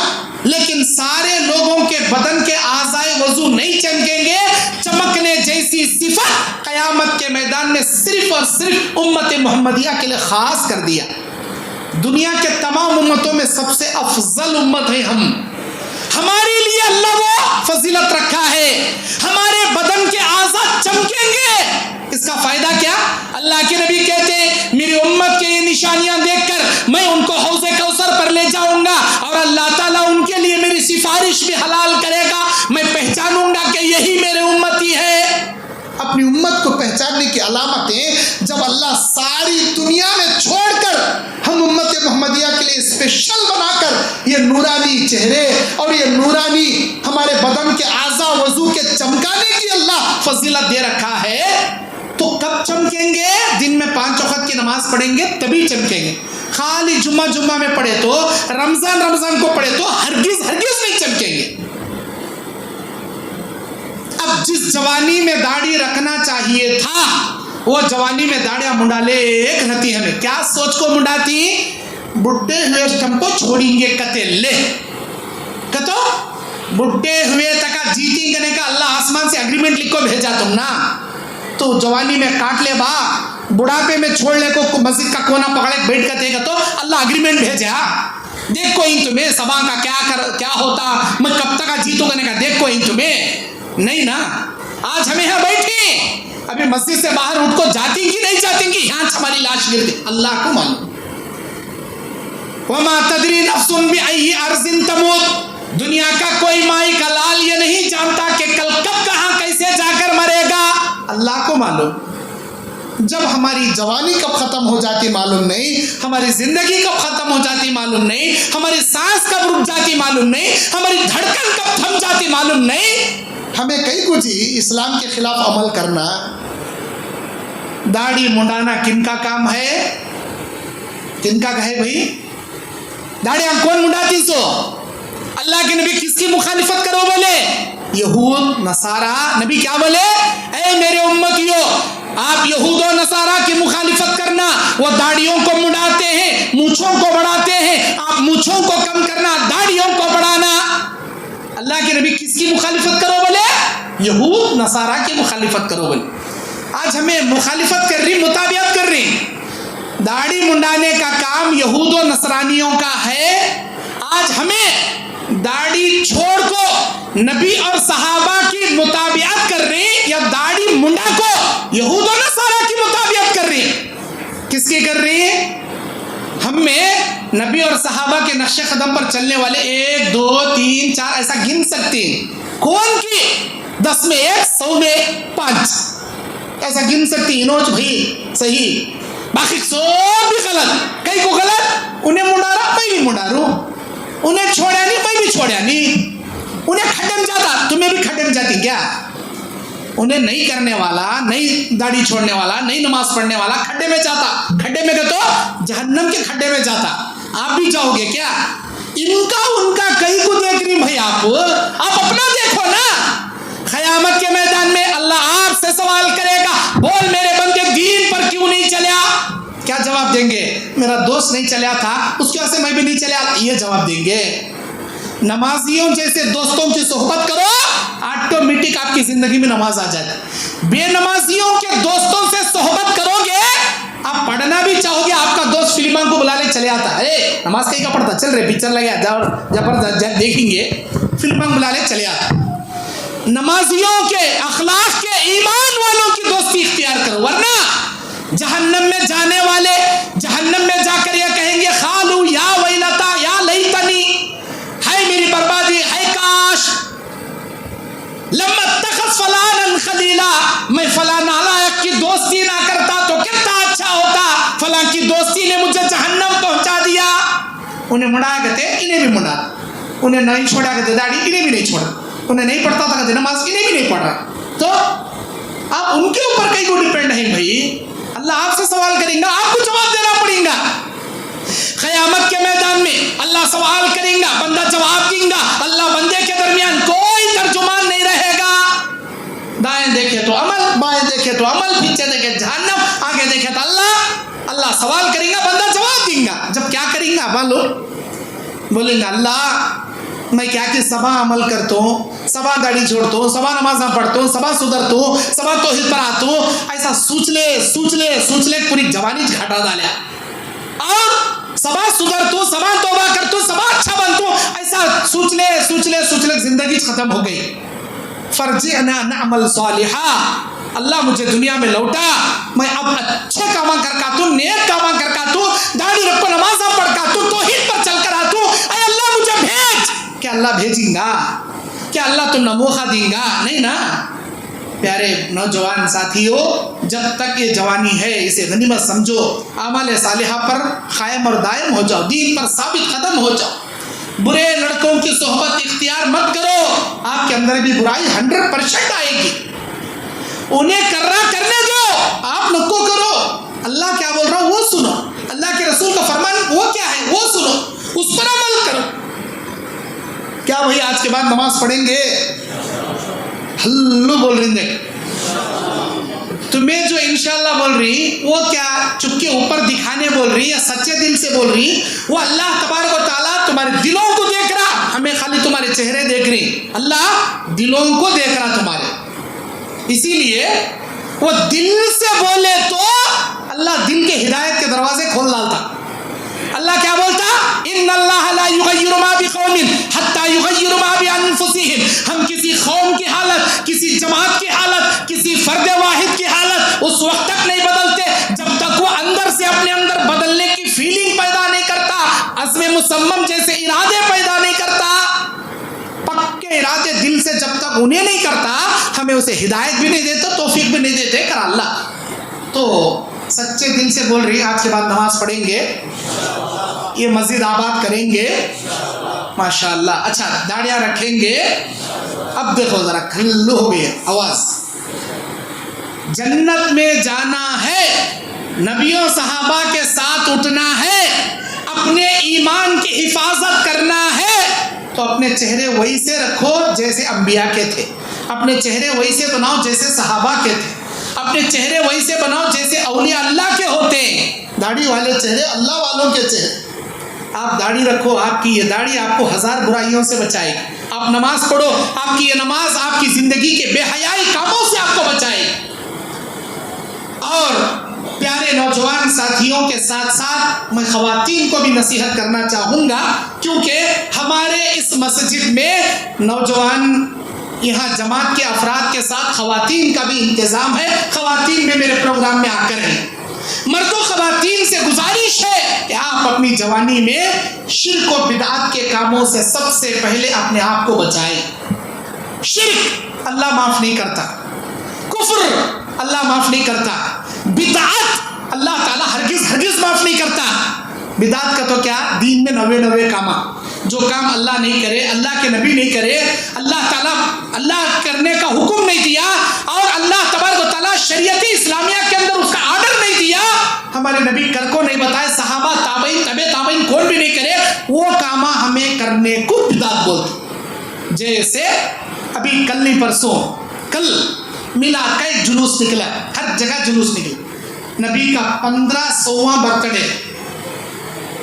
لیکن سارے لوگوں کے بدن کے اعضائے وضو نہیں چمکیں گے۔ چمکنے جیسی صفت قیامت کے میدان میں صرف اور صرف امت محمدیہ کے لیے خاص کر دیا۔ دنیا کے تمام امتوں میں سب سے افضل امت ہے ہم، ہمارے لیے اللہ وہ فضیلت رکھا ہے، ہمارے بدن کے اعضاء چمکیں گے۔ اس کا فائدہ کیا؟ اللہ کے نبی کہتے ہیں میری امت بارش بھی حلال کرے گا، میں پہچانوں گا کہ یہی میرے امتی ہے۔ اپنی امت کو پہچاننے کی علامتیں جب اللہ ساری دنیا میں چھوڑ کر ہم امت محمدیہ کے لیے اسپیشل بنا کر یہ نورانی چہرے اور یہ نورانی ہمارے بدن کے اعضاء وضو کے چمکانے کی اللہ فضیلت دے رکھا ہے، تو کب چمکیں گے؟ دن میں 5 وقت کی نماز پڑھیں گے تبھی چمکیں گے۔ خالی جمعہ میں پڑھے تو، رمضان کو پڑھے تو ہرگز نہیں چمکیں گے۔ اب جس جوانی میں داڑھی رکھنا چاہیے تھا وہ جوانی میں داڑیاں منڈالے ایک نتی ہمیں کیا سوچ کو منڈاتی، بڈھے ہوئے ہم کو چھوڑیں گے کتے لے کتو بڈھے ہوئے تک جیتی گنے کا اللہ آسمان سے اگریمنٹ لکھ کو بھیجا تم نا، تو جوانی میں کاٹ لے با، بڑھاپے میں چھوڑ لے کو مسجد کا کونا پکڑے بیٹھ کرتے گا تو اللہ اگریمنٹ بھیجا، دیکھو ہی تمہیں سبا کا کیا ہوتا، میں کب تک جیتوں گنے کا دیکھو ہی تمہیں نہیں نا۔ آج ہمیں یہاں بیٹھی ابھی مسجد سے باہر اٹھ کو جاتی کہ نہیں جاتی کہ یہاں ہماری لاش گرتی، اللہ کو معلوم۔ وما تدری نفس بأي ارض تموت، دنیا کا کوئی مائی کا لال یہ نہیں جانتا کہ کل کب کہاں کیسے جا کر مرے گا، اللہ کو معلوم۔ جب ہماری جوانی کب ختم ہو جاتی معلوم نہیں، ہماری زندگی کب ختم ہو جاتی معلوم نہیں، ہماری سانس کب رک جاتی معلوم نہیں، ہماری دھڑکن کب تھم جاتی معلوم نہیں۔ ہمیں کئی کچھ اسلام کے خلاف عمل کرنا۔ داڑھی منڈانا کن کا کام ہے؟ کن کا کہے بھائی؟ داڑیاں کون منڈاتی سو؟ اللہ کے نبی کس کی مخالفت کرو بولے؟ یہود نصارہ۔ نبی کیا بولے؟ اے میرے امتیو، آپ یہود و نصارہ کی مخالفت کرنا، وہ داڑھیوں کو منڈاتے ہیں، مونچھوں کو بڑھاتے ہیں، آپ مونچھوں کو کم کرنا، داڑھیوں کو بڑھانا۔ اللہ کے نبی کس کی مخالفت کرو بولے؟ یہود نصارہ کی مخالفت کرو بولے۔ آج ہمیں مخالفت کر رہی، مطابقت کر رہی۔ داڑھی منڈانے کا کام یہود و نصرانیوں کا ہے، آج ہمیں داڑھی چھوڑ کو نبی اور صحابہ کی مطابقت کر رہی یا داڑھی منڈا کو یہود و نصارہ کی مطابقت کر رہی؟ کس کی کر رہی ہے؟ ہم میں نبی اور صحابہ کے نقش قدم پر چلنے والے 1 2 3 4 ایسا گن سکتے ہیں، کون کی 10 میں 1 100 میں 5 ایسا گن سکتے ہیں، انوچ بھائی صحیح، باقی سب بھی غلط۔ کئی کو غلط، انہیں منڈا رہا میں بھی منڈا رہوں، انہیں چھوڑیا نہیں میں بھی چھوڑیا نہیں، انہیں کھڈے میں جاتا تمہیں بھی کھڈے میں جاتی کیا؟ انہیں نہیں کرنے والا، نہیں داڑھی چھوڑنے والا، نہیں نماز پڑھنے والا کھڈے میں جاتا، کھڈے میں کہ تو جہنم کے کھڈے میں جاتا، آپ بھی جاؤ گے کیا؟ ان کا کئی کو دیکھ رہی بھائی، آپ اپنا دیکھو نا۔ قیامت کے میدان میں اللہ آپ سے سوال کرے گا، بول میرے بندے دین پر کیوں نہیں چلیا؟ کیا جواب دیں گے؟ میرا دوست نہیں چلیا تھا اس کی وجہ سے میں بھی نہیں چلیا، یہ جواب دیں گے۔ نمازیوں جیسے دوستوں کی صحبت کرو، آٹومیٹک آپ کی زندگی میں نماز آ جائے۔ بے نمازیوں کے دوستوں سے صحبت کرو گے، آپ پڑھنا بھی چاہو گے، آپ کا دوست فلمان کو بلا لے چلے آتا ہے، نماز کہیں کا پڑھتا، چل رہے پکچر لگا زبردست دیکھیں گے، فلمان بلا لے چلے آتا۔ نمازیوں کے، اخلاق کے، ایمان والوں کی دوستی اختیار کرو، ورنہ جہنم میں جانے والے جہنم میں جا کر یہ کہیں گے، خالو یا ویلتا یا لیتنی، ہے میری بربادی، ہے کاش لما اتخذ فلانا خلیلا، میں فلاں نالائق کی دوستی نہ کرتا تو کتنا اچھا ہوتا، فلاں کی دوستی نے مجھے جہنم پہنچا دیا۔ انہیں منڈایا کہتے انہیں بھی منڈا، انہیں نہیں چھوڑا کہتے داڑھی، انہیں بھی نہیں چھوڑا، انہیں نہیں پڑھتا تھا کہتے نماز، انہیں بھی نہیں پڑھ رہا۔ تو آپ ان کے اوپر کئی کو ڈیپینڈ ہیں بھائی، اللہ آپ سے سوال کریں گا، آپ کو جواب دینا پڑیں گا۔ قیامت کے میدان میں اللہ سوال کریں گا، بندہ جواب دیں گا، اللہ بندے کے درمیان کوئی ترجمان نہیں رہے گا۔ دائیں دیکھے تو عمل، بائیں دیکھے تو عمل، پیچھے دیکھے جہنم، آگے دیکھے تو اللہ سوال کریں گا، بندہ جواب دیں گا۔ جب کیا کریں گا بولیں گا اللہ میں کیا کہ سبا عمل کرتا ہوں، سبا داڑھی چھوڑتا ہوں، سبا نمازاں پڑھتا ہوں، سبا سدھرتا ہوں، سبا توحید پر آتا ہوں، ایسا سوچ لے پوری جوانی گھٹا ڈالیا، اور سبا سدھرتا ہوں، سبا توبہ کرتا ہوں، سبا اچھا بنتا ہوں، ایسا سوچ لے زندگی ختم ہو گئی۔ فرجعنا نعمل صالحا، اللہ مجھے دنیا میں لوٹا، میں اب اچھے کاما کرکا تو، نیک کاما کرکا تو، داڑھی رکھو، نمازاں پڑھکا تو، توحید پر چل کر آتا ہوں، اے اللہ مجھے بھیج۔ کہ اللہ بھیجیں گا؟ کیا اللہ تم موقع دیں گا؟ نہیں نا۔ پیارے نوجوان ساتھیوں، جب تک یہ جوانی ہے اسے غنیمت سمجھو، اعمال صالحہ پر قائم اور دائم ہو جاؤ، دین پر ثابت قدم ہو جاؤ، برے لڑکوں کی صحبت اختیار مت کرو، آپ کے اندر بھی برائی 100% آئے گی، انہیں کرنے دو، آپ نکو کرو، اللہ کیا بول رہا وہ سنو، اللہ کے رسول کا فرمان وہ کیا ہے وہ سنو، اس پر عمل کرو۔ کیا بھئی آج کے بعد نماز پڑھیں گے؟ ہلو بول رہی ہیں تمہیں جو انشاءاللہ بول رہی وہ کیا چپ کے اوپر دکھانے بول رہی یا سچے دل سے بول رہی؟ وہ اللہ تبارک و تعالیٰ تمہارے دلوں کو دیکھ رہا، ہمیں خالی تمہارے چہرے دیکھ رہی، اللہ دلوں کو دیکھ رہا تمہارے، اسی لیے وہ دل سے بولے تو اللہ دل کے ہدایت کے دروازے کھول ڈالتا۔ اللہ کیا بولتا؟ ان اللہ لا یغیر ما بقوم حتی یغیر ما بانفسہم، ہم کسی قوم کی حالت، کسی جماعت کی حالت، کسی فرد واحد کی حالت اس وقت تک نہیں بدلتے جب تک وہ اندر سے اپنے اندر بدلنے کی فیلنگ پیدا نہیں کرتا، عزم مصمم جیسے ارادے پیدا نہیں کرتا، پکے ارادے دل سے جب تک انہیں نہیں کرتا، ہمیں اسے ہدایت بھی نہیں دیتا، توفیق بھی نہیں دیتے کر اللہ۔ تو سچے دل سے بول رہی آج کے بعد نماز پڑھیں گے، یہ مسجد آباد کریں گے ماشاءاللہ، اچھا داڑیاں رکھیں گے، اب دیکھو ذرا کھلو ہو گئی آواز، جنت میں جانا ہے، نبیوں صحابہ کے ساتھ اٹھنا ہے، اپنے ایمان کی حفاظت کرنا ہے، تو اپنے چہرے وہی سے رکھو جیسے انبیاء کے تھے، اپنے چہرے وہی سے بناؤ جیسے صحابہ کے تھے، اپنے چہرے وہی سے بناؤ جیسے اولیاء اللہ کے ہوتے ہیں، داڑھی والے چہرے اللہ والوں کے چہرے۔ آپ داڑھی رکھو، آپ کی یہ داڑھی آپ کو 1000 برائیوں سے بچائے گی، آپ نماز پڑھو، آپ کی یہ نماز آپ کی زندگی کے بے حیائی کاموں سے آپ کو بچائے گی۔ اور پیارے نوجوان ساتھیوں کے ساتھ ساتھ میں خواتین کو بھی نصیحت کرنا چاہوں گا، کیونکہ ہمارے اس مسجد میں نوجوان یہاں جماعت کے افراد کے ساتھ خواتین کا بھی انتظام ہے، خواتین بھی میرے پروگرام میں آ کر ہیں۔ مرد و خواتین سے گزارش ہے کہ آپ اپنی جوانی میں شرک و بدعت کے کاموں سے سب سے پہلے اپنے آپ کو بچائیں۔ شرک اللہ معاف نہیں کرتا، کفر اللہ معاف نہیں کرتا، بدعت اللہ تعالیٰ ہرگز معاف نہیں کرتا۔ بدعت کا تو کیا، دین میں 99 کام، جو کام اللہ نہیں کرے، اللہ کے نبی نہیں کرے، اللہ تعالیٰ اللہ کرنے کا حکم نہیں دیا، اور اللہ تبارک و تعالیٰ شریعت اسلامیہ کے اندر اس کا آرڈر نہیں دیا، ہمارے نبی کر کو نہیں بتائے، صحابہ تابعین تبع تابعین کون بھی نہیں کرے، وہ کام ہمیں کرنے کو بدعت بولتے۔ جیسے ابھی کل نہیں پرسوں، کل میلاد کا ایک جلوس نکلا، ہر جگہ جلوس نکلا، نبی کا 1500واں برتھڈے،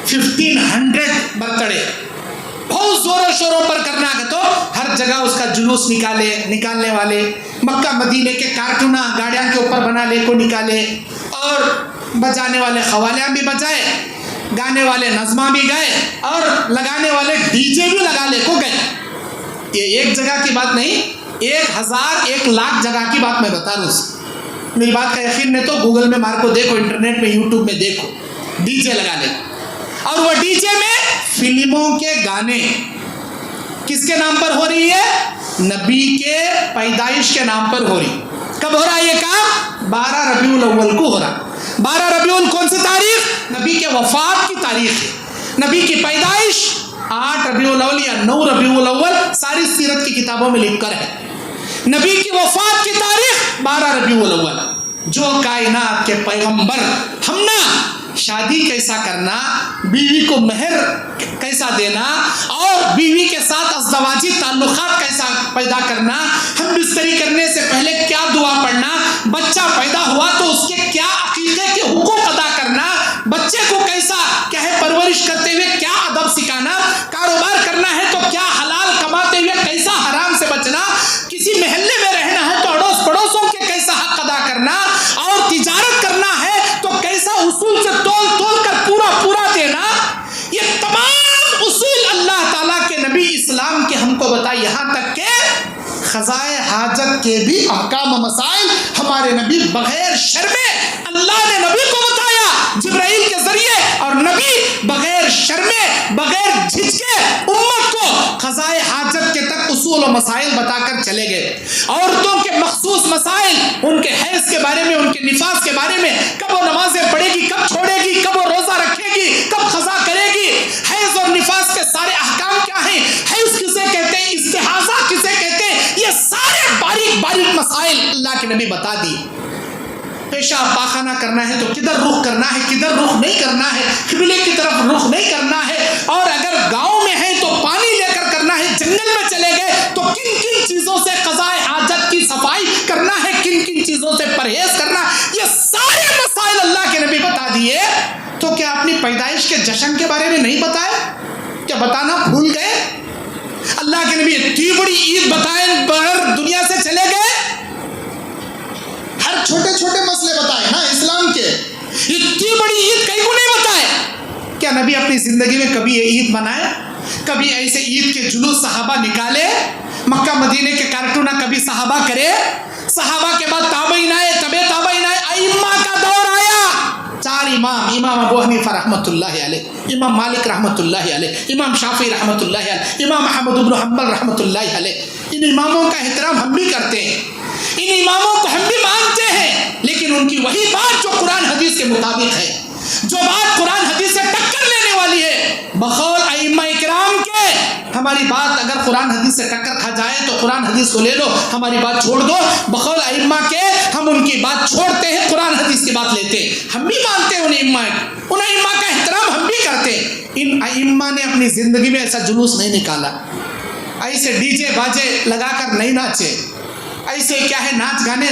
1500 برتھڈے، بہت زور و شوروں پر کرنا ہے، تو ہر جگہ اس کا جلوس نکالنے والے، مکہ مدینے کے کارٹونہ گاڑیاں کے اوپر بنانے کو نکالے، اور بجانے والے قوالیاں بھی بجائے، گانے والے نظمہ بھی گائے، اور لگانے والے ڈی جے بھی لگا لے کو گئے۔ یہ ایک جگہ کی بات نہیں، 1000 1 لاکھ جگہ کی بات میں بتا رہا ہوں، میری بات کا یقین نہیں تو گوگل میں مار کو دیکھو، انٹرنیٹ میں یوٹیوب میں دیکھو، ڈی جے لگا لے، اور وہ ڈی جے میں فلموں کے گانے کس کے نام پر ہو رہی ہے؟ نبی کے پیدائش کے نام پر ہو رہی۔ کب ہو رہا ہے یہ کام؟ 12 ربیع الاول کو ہو رہا۔ 12 ربیع الاول کون سی تاریخ؟ نبی کے وفات کی تاریخ ہے۔ نبی کی پیدائش 8 ربیع الاول یا 9 ربیع الاول، ساری سیرت کی کتابوں میں لکھ کر ہے۔ نبی کی وفات کی تاریخ 12 ربیع الاول۔ جو کائنات کے پیغمبر، ہم نا شادی کیسا کرنا، بیوی کو مہر کیسا دینا، اور بیوی کے ساتھ ازدواجی تعلقات کیسا پیدا کرنا، ہم بستری کرنے سے پہلے کیا دعا پڑھنا، بچہ پیدا ہوا تو اس کے کیا عقیدے کے حقوق ادا کرنا، بچے کو کیسا کیا ہے پرورش کرتے ہوئے کیا ادب سکھانا، کاروبار کرنا ہے تو کیا حلال کماتے ہوئے کیسا حرام سے بچنا، کسی محلے میں رہنا ہے تو اڑوس پڑوسوں کے کیسا حق ادا کرنا، اور تجارت کرنا ہے تو کیسا اصول سے تول کر پورا دینا، یہ تمام اصول اللہ تعالیٰ کے نبی اسلام کے ہم کو بتائے، یہاں تک کہ قضائے حاجت کے بھی احکام و مسائل ہمارے نبی بغیر شرمے، اللہ نے نبی کو بتایا جبرائیل کے ذریعے، اور نبی بغیر شرمے بغیر جھجکے امت کو قضائے حاجت دو مسائل بتا کر چلے گئے. عورتوں کے مخصوص مسائل, ان کے حیض کے بارے میں, ان کے نفاس کے بارے میں, کب وہ نمازیں پڑھے گی, کب چھوڑے گی, کب وہ روزہ رکھے گی, کب قضا کرے گی, حیض اور نفاس کے سارے احکام کیا ہیں, حیض کسے کہتے ہیں, استحاضہ کسے کہتے ہیں, یہ سارے باریک باریک مسائل اللہ کے نبی بتا دی. پیشاب پاخانہ کرنا ہے تو کدھر رخ کرنا ہے, کدھر رخ نہیں کرنا ہے, قبلے کی طرف رخ نہیں کرنا ہے, اور اگر گاؤں میں ہے تو پانی لے کر کرنا ہے, جنگل میں چلے گئے تو کن کن چیزوں سے قضاء حاجت کی صفائی کرنا ہے, کن کن چیزوں سے پرہیز کرنا, یہ سارے مسائل اللہ کے نبی بتا دیے. تو کیا اپنی پیدائش کے جشن کے بارے میں نہیں بتائے, کیا بتانا بھول گئے؟ اللہ کے نبی اتنی بڑی عید بتائیں باہر دنیا سے چلے گئے, ہر چھوٹے چھوٹے مسئلے بتائے نا اسلام کے, اتنی بڑی عید کہیں کو نہیں بتائے. کیا نبی اپنی زندگی میں کبھی یہ عید منائے, کبھی ایسے عید کے جلوس صحابہ نکالے, مکہ مدینے کے کارٹون کبھی صحابہ کرے, صحابہ کے بعد تابعین آئے, طبع تابعین آئے, ائمہ کا دور آیا, 4 امام, امام ابو حنیفہ رحمۃ اللہ علیہ, امام مالک رحمۃ اللہ علیہ, امام شافعی رحمۃ اللہ علیہ, امام احمد بن حنبل رحمۃ اللہ علیہ. ان اماموں کا احترام ہم بھی کرتے ہیں, ان اماموں کو ہم بھی مانتے ہیں, لیکن ان کی وہی بات جو قرآن حدیث کے مطابق ہے, جو بات قرآن حدیث سے ٹکر لینے والی ہے, بقول ائمہ اکرام کے, ہماری بات اگر قرآن حدیث سے ٹکر کھا جائے تو قرآن حدیث کو لے لو, ہماری بات چھوڑ دو. بقول ائمہ کے ہم ان کی بات چھوڑتے ہیں, قرآن حدیث کی بات لیتے ہیں, ہم بھی مانتے ہیں ان ائمہ کا احترام ہم بھی کرتے ہیں. ان ائمہ نے اپنی زندگی میں ایسا جلوس نہیں نکالا, ایسے ڈی جے باجے لگا کر نہیں ناچے, ایسے کیا ہے ناچ گانے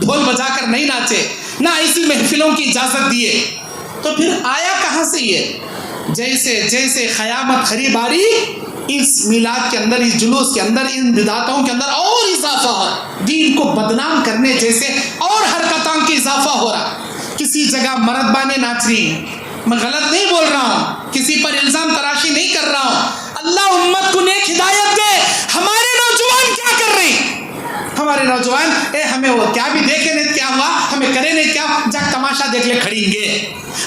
ڈھول بجا کر نہیں ناچے, نہ ایسی محفلوں کی اجازت دیے. تو پھر آیا کہاں سے یہ, جیسے جیسے قیامت قریب آ رہی, اس میلاد کے اندر, اس جلوس کے اندر, ان بدعتوں کے اندر اور اضافہ ہو, دین کو بدنام کرنے جیسے اور حرکتوں کی اضافہ ہو رہا. کسی جگہ مرد بانے ناچ رہی ہیں, میں غلط نہیں بول رہا ہوں, کسی پر الزام تراشی نہیں کر رہا ہوں, اللہ امت کو نیک ہدایت دے. ہمارے نوجوان کیا کر رہے ہیں, ہمارے نوجوان ہمیں وہ کیا بھی دیکھے نہیں کیا ہوا, ہمیں کرے نہیں کیا, جا تماشا دیکھ لے کھڑیں گے,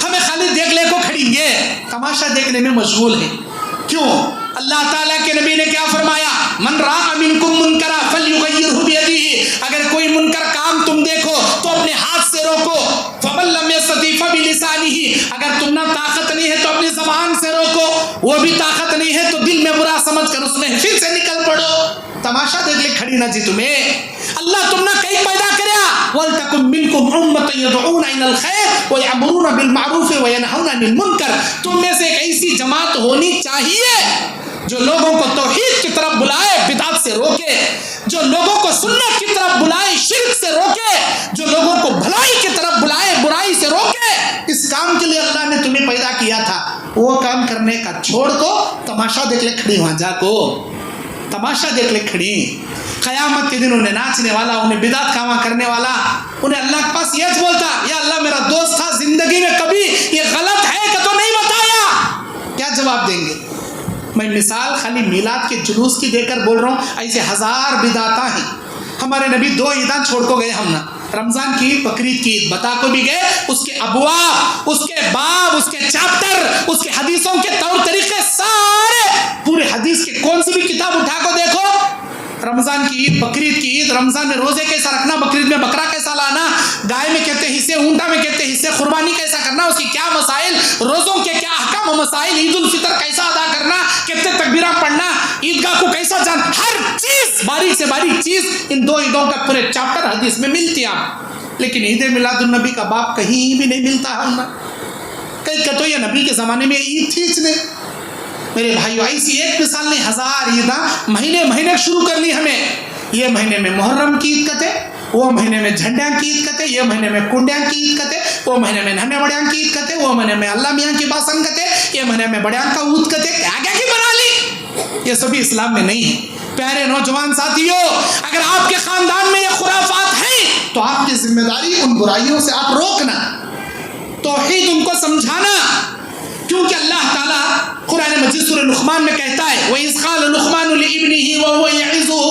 ہمیں خالی دیکھ لے کو کھڑیں گے, تماشا دیکھنے میں مشغول ہیں. کیوں؟ اللہ تعالیٰ کے نبی نے کیا فرمایا, من راء منکم منکرا فلیغیرہ بیدہ, اگر کوئی منکر کام تم دیکھو تو اپنے ہاتھ سے روکو. فمن لم یستطع فبلسانہ, اگر تم نہ طاقت نہیں ہے تو اپنی زبان سے روکو, وہ بھی طاقت نہیں ہے تو دل میں برا سمجھ کر اس میں پھر سے نکل پڑو. تماشا دیکھ لے کھڑی نہ جی تمہیں, اللہ تم نہ کہیں پیدا کریا, وَلْتَكُمْ مِنْكُمْ أُمَّةٌ يَدْعُونَ إِلَى الْخَيْرِ وَيَأْمُرُونَ بِالْمَعْرُوفِ وَيَنْهَوْنَ عَنِ الْمُنْكَرِ, تم میں سے ایک ایسی جماعت ہونی چاہیے جو لوگوں کو توحید کی طرف بلائے, بدعت سے روکے, جو لوگوں کو سنت کی طرف بلائے, شرک سے روکے, جو لوگوں کو بھلائی کی طرف بلائے, برائی سے روکے. اس کام کے لیے اللہ نے تمہیں پیدا کیا تھا, وہ کام کرنے کا چھوڑ کو تماشا دیکھ لے کھڑی, وہاں جا کو تماشا دیکھ لے کھڑی. قیامت کے دن انہیں ناچنے والا, انہیں بدعت کام کرنے والا, انہیں اللہ کے پاس یہ بولتا, یا اللہ میرا دوست تھا, زندگی میں کبھی یہ غلط ہے کہ تو نہیں بتایا, کیا جواب دیں گے؟ میں مثال خالی میلاد کے جلوس کی دے کر بول رہا ہوں, ایسے ہزار بدعتاں ہیں. ہمارے نبی 2 عیداں چھوڑ کو گئے, ہم نا رمضان کی عید, بقرعید کی عید بتا کو بھی گئے, اس کے ابواب, اس کے باب, اس کے چیپٹر, اس کے حدیثوں کے طور طریقے سارے, پورے حدیث کے کون سی بھی کتاب اٹھا کو دیکھو, رمضان کی عید, بقرعید کی عید, رمضان میں روزے کیسا رکھنا, بقرعید میں بکرا کیسا لانا, گائے میں کہتے حصے, اونٹا میں کہتے حصے, قربانی کیسا کرنا, اس کی کیا مسائل, روزوں کے کیا احکام و مسائل, عید الفطر کیسا ادا کرنا, کتنے تکبیرہ پڑھنا, عیدگاہ کو کیسا جان, ہر چیز باریک سے باریک چیز ان 2 عیدوں کا پورے چیپٹر حدیث میں ملتی ہے. لیکن عید میلاد النبی کا باب کہیں بھی نہیں ملتا ہم نا. کہیں کہ تو یہ نبی کے زمانے میں عید تھی, اس نے میرے بھائیو ایسی ایک مثال نہیں, ہزار عیداں مہینے مہینے شروع کر لی ہمیں. یہ مہینے میں محرم کی عید کتے, وہ مہینے میں جھنڈیاں کی عید کتے, یہ مہینے میں کنڈیاں کی عید کتے, وہ مہینے میں ننے بڑیاں کی عید کتے, وہ مہینے میں اللہ میاں کی باسن کتے, یہ مہینے میں بڑیاں کا عود کتے, کیا کیا کی بنا لی. یہ سبھی اسلام میں نہیں ہے. پیارے نوجوان ساتھیوں, اگر آپ کے خاندان میں یہ خرافات ہیں تو آپ کی ذمہ داری ان برائیوں سے آپ روکنا, توحید ان کو سمجھانا, کیونکہ اللہ تعالیٰ قرآن مجید سورہ لقمان میں کہتا ہے, وَإِذْ قَالَ لُقْمَانُ لِابْنِهِ وَهُوَ يَعِظُهُ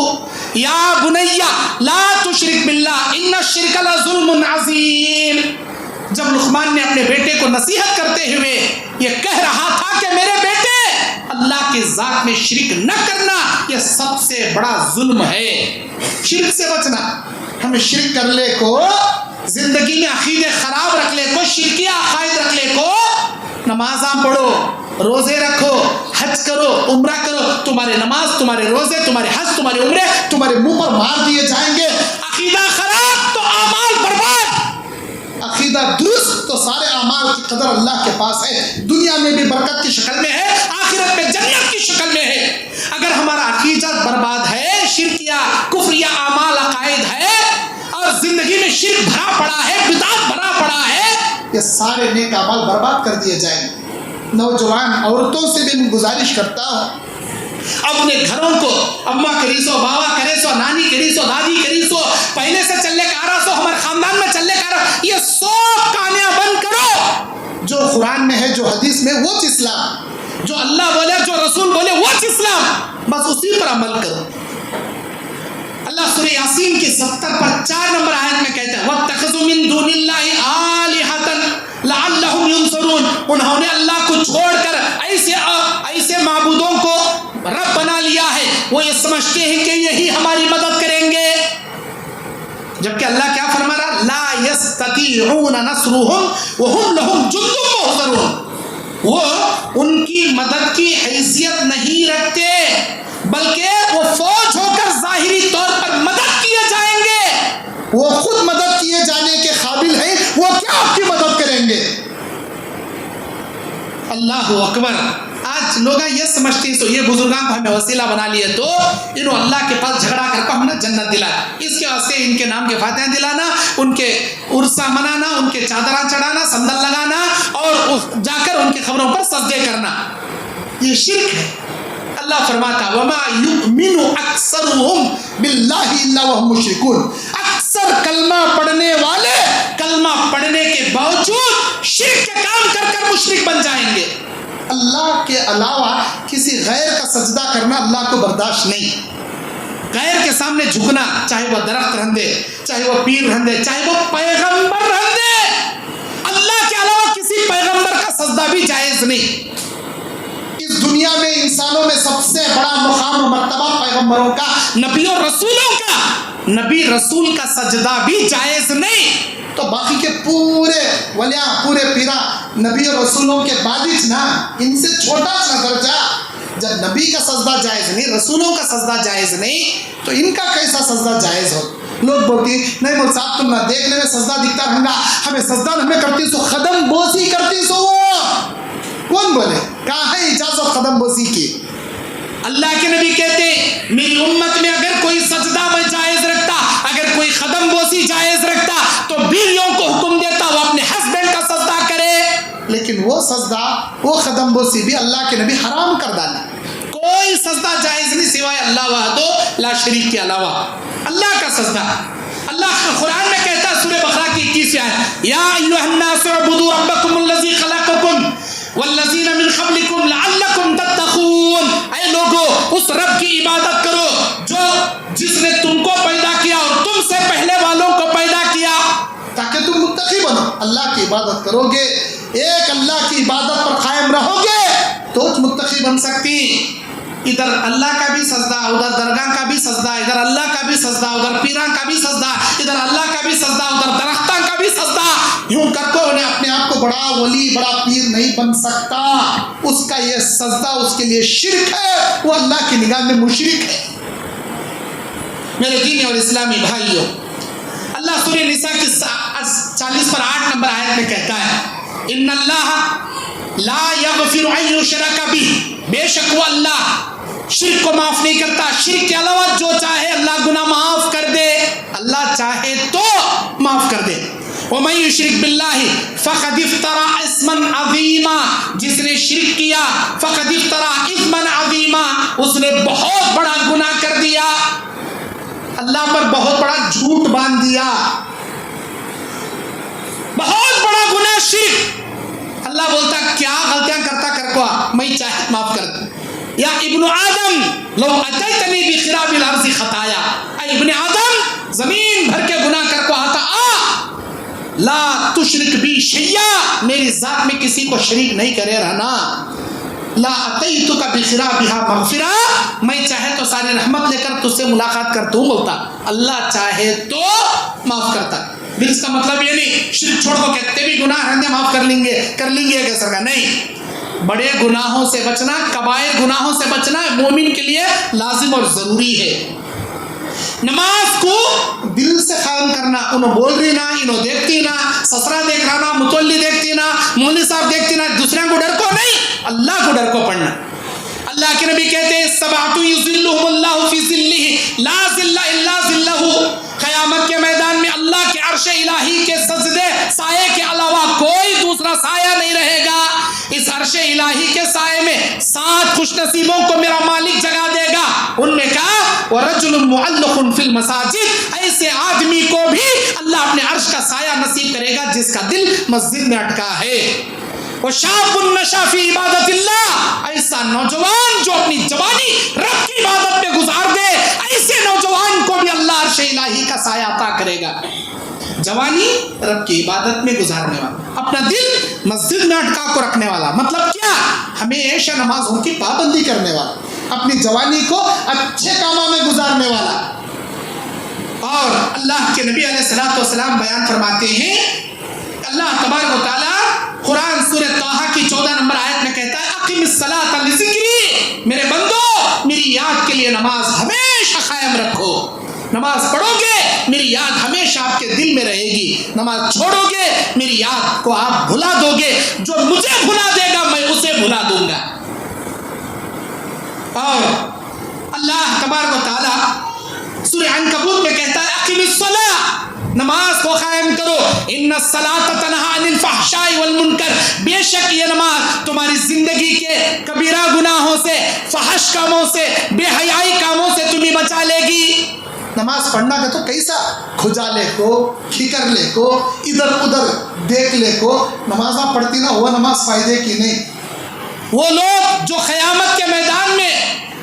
يَا بُنَيَّ لَا تُشْرِكْ بِاللَّهِ إِنَّ الشِّرْكَ لَظُلْمٌ عَظِيمٌ. جب لقمان نے اپنے بیٹے کو نصیحت کرتے ہوئے یہ کہہ رہا تھا کہ میرے بیٹے اللہ کے ذات میں شرک نہ کرنا یہ سب سے بڑا ظلم ہے. شرک سے بچنا. ہمیں شرک کرنے کو, زندگی میں عقیدے خراب رکھ لے کو, شرکیہ عقائد رکھ لے کو, نمازاں پڑھو, روزے رکھو, حج کرو, عمرہ کرو, تمہارے نماز, تمہارے روزے, تمہارے حج, تمہارے عمرے تمہارے منہ پر مار دیے جائیں گے. عقیدہ خراب تو اعمال برباد. عقیدہ درست تو سارے اعمال کی قدر اللہ کے پاس ہے. دنیا میں بھی برکت کی شکل میں ہے, آخرت میں جنت کی شکل میں ہے. اگر ہمارا عقیدہ برباد ہے, شرکیہ کفریہ اعمال عقائد ہے اور زندگی میں شرک بھرا پڑا ہے, بدعت بھرا پڑا ہے, یہ سارے نیک اعمال برباد کر دیے جائیں گے. نوجوان عورتوں سے بھی میں گزارش کرتا ہوں, اپنے گھروں کو اماں کریسو, بابا کریسو, نانی کریسو, دادی کریسو, پہلے سے چلے کا رہا سو, ہمارے خاندان میں چلے کا رہا, یہ سب کہانیاں بند کرو. جو قرآن میں ہے, جو حدیث میں, وہ اسلام. جو اللہ بولے, جو رسول بولے, وہ اسلام, بس اسی پر عمل کرو. اللہ سورہ یاسین کی 70 پر 4 نمبر آیت میں کہتا ہے وَاتَّخَذُوا مِن دُونِ اللَّهِ آلِهَةً لَعَلَّهُمْ يُنصَرُونَ. انہوں نے اللہ کو چھوڑ کر ایسے معبودوں کو رب بنا لیا ہے, وہ یہ سمجھتے ہیں کہ یہی ہماری مدد کریں گے, جبکہ اللہ کیا فرما رہا, لا يستطيعون نصرهم وهم لهم جند محضرون. وہ ان کی مدد کی حیثیت نہیں رکھتے, بلکہ وہ فوج ہو کر ظاہری طور پر مدد کیے جائیں گے. وہ خود مدد کیے جانے کے قابل ہیں, وہ کیا آپ کی مدد کریں گے؟ اللہ اکبر. آج لوگ یہ سمجھتے ہیں یہ بزرگان کو ہمیں وسیلہ بنا لیے تو انہوں اللہ کے پاس جھگڑا کر کو ہم نے جنت دلا, اس کے واسطے ان کے نام کے فاتحہ دلانا, ان کے عرصہ منانا, ان کے چادریں چڑھانا, صندل لگانا اور جا کر ان کی خبروں پر سجدے کرنا, یہ شرک ہے. اللہ فرماتا وَمَا يُؤْمِنُ أَكْثَرُهُمْ بِاللَّهِ إِلَّا وَهُمْ مُشْرِكُونَ. اکثر کلمہ پڑھنے والے کلمہ پڑھنے کے باوجود شرک کے کام کر کر مشرک بن جائیں گے. اللہ کے علاوہ کسی غیر کا سجدہ کرنا اللہ کو برداشت نہیں. غیر کے سامنے جھکنا, چاہے وہ درخت رہندے, چاہے وہ پیر رہندے, چاہے وہ پیغمبر رہندے, اللہ کے علاوہ کسی پیغمبر کا سجدہ بھی جائز نہیں. اس دنیا میں انسانوں میں سب سے بڑا مقام و مرتبہ پیغمبروں کا, نبیوں رسولوں کا, نبی رسول کا سجدہ بھی جائز نہیں. تو باقی کے پورے ولیاں, پورے پیرا نبی اور رسولوں کے بعد ہی نا, ان سے چھوٹا سا درجہ. جب نبی کا سجدہ جائز نہیں, رسولوں کا سجدہ جائز نہیں, تو ان کا کیسا سجدہ جائز ہو؟ لوگ بولتے ہیں نہیں مول صاحب تم نہ دیکھنے میں سجدہ دکھتا رہنگا, ہمیں سجدہ ہمیں کرتی سو قدم بوسی کرتی سو. وہ کون بولے؟ کہاں ہے اجازت قدم بوسی کی؟ اللہ کے نبی کہتے ہیں میری امت میں اگر کوئی سجدہ میں جائز رکھتا, اگر کوئی قدم بوسی جائز رکھتا تو بیویوں کو حکم دیتا وہ اپنے ہسبینڈ کا سجدہ کرے. لیکن وہ سجدہ, وہ قدم بوسی بھی اللہ کے نبی حرام کر ڈالا. کوئی سجدہ جائز نہیں سوائے اللہ وحدہ لا شریک کے علاوہ. اللہ کا سجدہ اللہ قرآن میں کہتا ہے سورہ بقرہ کی 21 آیت یا ایھا الناس اعبدوا ربکم الذی خلقکم والذین من قبلکم لعلکم تتقون. اے لوگو اس رب کی عبادت کرو جس نے تم کو پیدا کیا اور تم سے پہلے والوں کو پیدا کیا, تاکہ تم متقی بنو. اللہ کی عبادت کرو گے, ایک اللہ کی عبادت پر قائم رہو گے تو متقی بن سکتی. ادھر اللہ کا بھی سجدہ, ادھر درگاہ کا بھی سجدہ, ادھر اللہ کا بھی سجدہ, ادھر پیران کا بھی سجدہ, ادھر اللہ کا بھی سجدہ, ادھر درختان کا بھی سجدہ. یوں کر کو انہیں اپنے آپ کو بڑا ولی, بڑا پیر نہیں بن سکتا. اس کا یہ سجدہ اس کے لیے شرک ہے, وہ اللہ کی نگاہ میں مشرک ہے. میرے دینی اور اسلامی بھائیوں, اللہ سورہ نساء کی 40 پر 8 نمبر آیت میں کہتا ہے ان اللہ لا یغفر ان یشرک بہ, بے شک وہ اللہ شرک کو معاف نہیں کرتا, شرک کے علاوہ جو چاہے اللہ گناہ معاف کر دے, اللہ چاہے تو معاف کر دے. وَمَن يُشْرِكْ بِاللَّهِ فَقَدِ افْتَرَىٰ اِثْمًا عَظِيمًا, جس نے شرک کیا فَقَدِ افْتَرَىٰ اِثْمًا عَظِيمًا, اس نے بہت بڑا گناہ کر دیا, اللہ پر بہت بڑا جھوٹ باندھ دیا, بہت بڑا گناہ شرک. اللہ بولتا کیا غلطیاں کرتا کر کو میں چاہے معاف کر دوں. یا ابن آدم لو اتیتنی بقراب الارض خطایا, اے ابن آدم زمین بھر کے گناہ کر کو آتا لا تشرک بی شیئا, میری ذات میں کسی کو شریک نہیں کرے رہنا. لا اتیتک بخرابها مغفرہ، میں چاہے تو ساری رحمت لے کر تجھ سے ملاقات کرتا ہوں بولتا، اللہ چاہے تو معاف کرتا۔ پھر اس کا مطلب یہ نہیں شرک چھوڑ کو کہتے بھی گناہ رہنے معاف کر لیں گے کیسا کا نہیں، بڑے گناہوں سے بچنا، کبائر گناہوں سے بچنا مومن کے لیے لازم اور ضروری ہے۔ نماز کو دل سے قائم کرنا، انہوں بول رہی نا، انہوں دیکھتی نا، سسرا دیکھ رہا نا، متولی دیکھتی نا، مولوی صاحب دیکھتی نا، دوسرے کو ڈر کو نہیں، اللہ کو ڈر کو پڑھنا۔ اللہ کے نبی کہتے ہیں سبعۃ یظلھم اللہ فی ظلہ لا ظل الا ظلہ، قیامت کے میدان میں اللہ کے عرش الہی کے سجدے سائے کے علاوہ کوئی دوسرا سایہ نہیں رہے گا۔ اس عرش الہی کے سائے میں 7 خوش نصیبوں کو میرا مالک جگا دے گا۔ ان نے کہا وَرَجُلٌ مُعَلَّقٌ فِي الْمَسَاجِدِ، ایسے آدمی کو بھی اللہ اپنے عرش کا سایہ نصیب کرے گا جس کا دل مسجد میں اٹکا ہے۔ وَشَابٌ نَشَأَ فِي عِبَادَةِ اللَّهِ، ایسا نوجوان جو اپنی جوانی رب کی عبادت میں گزار دے، ایسے نوجوان کو بھی اللہ عرش الہی کا سایہ عطا کرے گا۔ جوانی رب کی عبادت میں گزارنے والا، اپنا دل مسجد میں اٹکا کو رکھنے والا، مطلب کیا؟ ہمیشہ نمازوں کی پابندی کرنے والا، اپنی جوانی کو اچھے کاموں میں گزارنے والا۔ اور اللہ کے نبی علیہ الصلوۃ والسلام بیان فرماتے ہیں، اللہ تبارک و تعالیٰ قرآن سورہ طٰہٰ کی 14 نمبر آیت میں کہتا ہے اقم الصلاۃ لذکری، میرے بندو میری یاد کے لیے نماز ہمیشہ قائم رکھو۔ نماز پڑھو گے میری یاد ہمیشہ آپ کے دل میں رہے گی، نماز چھوڑو گے میری یاد کو آپ بھلا دو گے، جو مجھے بھلا دے گا میں اسے بھلا دوں گا۔ اور اللہ تبارک و تعالیٰ سورہ عنکبوت میں کہتا ہے اقم الصلاۃ، نماز کو قائم کرو، ان الصلاۃ تنہی عن الفحشاء والمنکر، بے شک یہ نماز تمہاری زندگی کے کبیرہ گناہوں سے، فحش کاموں سے، بے حیائی کاموں سے تمہیں بچا لے گی۔ نماز پڑھنا کا تو کیسا کھجالے کو، کھکرلے کو، ادھر ادھر دیکھ لے کو نمازاں پڑھتی نا، وہ نماز فائدے کی نہیں۔ وہ لوگ جو قیامت کے میدان میں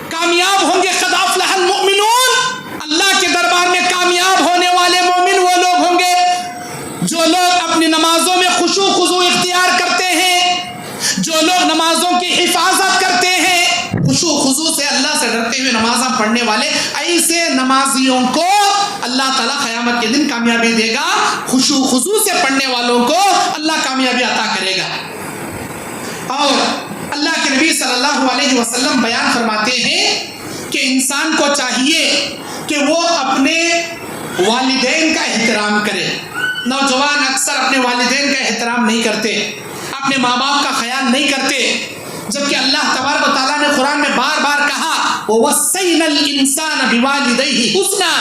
کامیاب ہوں گے، قد افلح المؤمنون، اللہ کے دربار میں کامیاب ہونے والے مومن وہ لوگ ہوں گے جو لوگ اپنی نمازوں میں خشوع خضوع اختیار کرتے ہیں، جو لوگ نمازوں کی حفاظت کرتے ہیں، خشوع خضوع سے اللہ سے ڈرتے ہوئے نمازاں پڑھنے والے، ایسے نمازیوں کو اللہ تعالیٰ قیامت کے دن کامیابی دے گا۔ خشوع خضوع سے پڑھنے والوں کو اللہ کامیابی عطا کرے گا۔ اور اللہ کے نبی صلی اللہ علیہ وسلم بیان فرماتے ہیں کہ انسان کو چاہیے کہ وہ اپنے والدین کا احترام کرے۔ نوجوان اکثر اپنے والدین کا احترام نہیں کرتے، اپنے ماں باپ کا خیال نہیں کرتے، جبکہ اللہ تبارک و تعالیٰ نے قرآن میں بار بار کہا وَوَصَّيْنَا الْإِنسَانَ بِوَالِدَيْهِ حُسْنًا،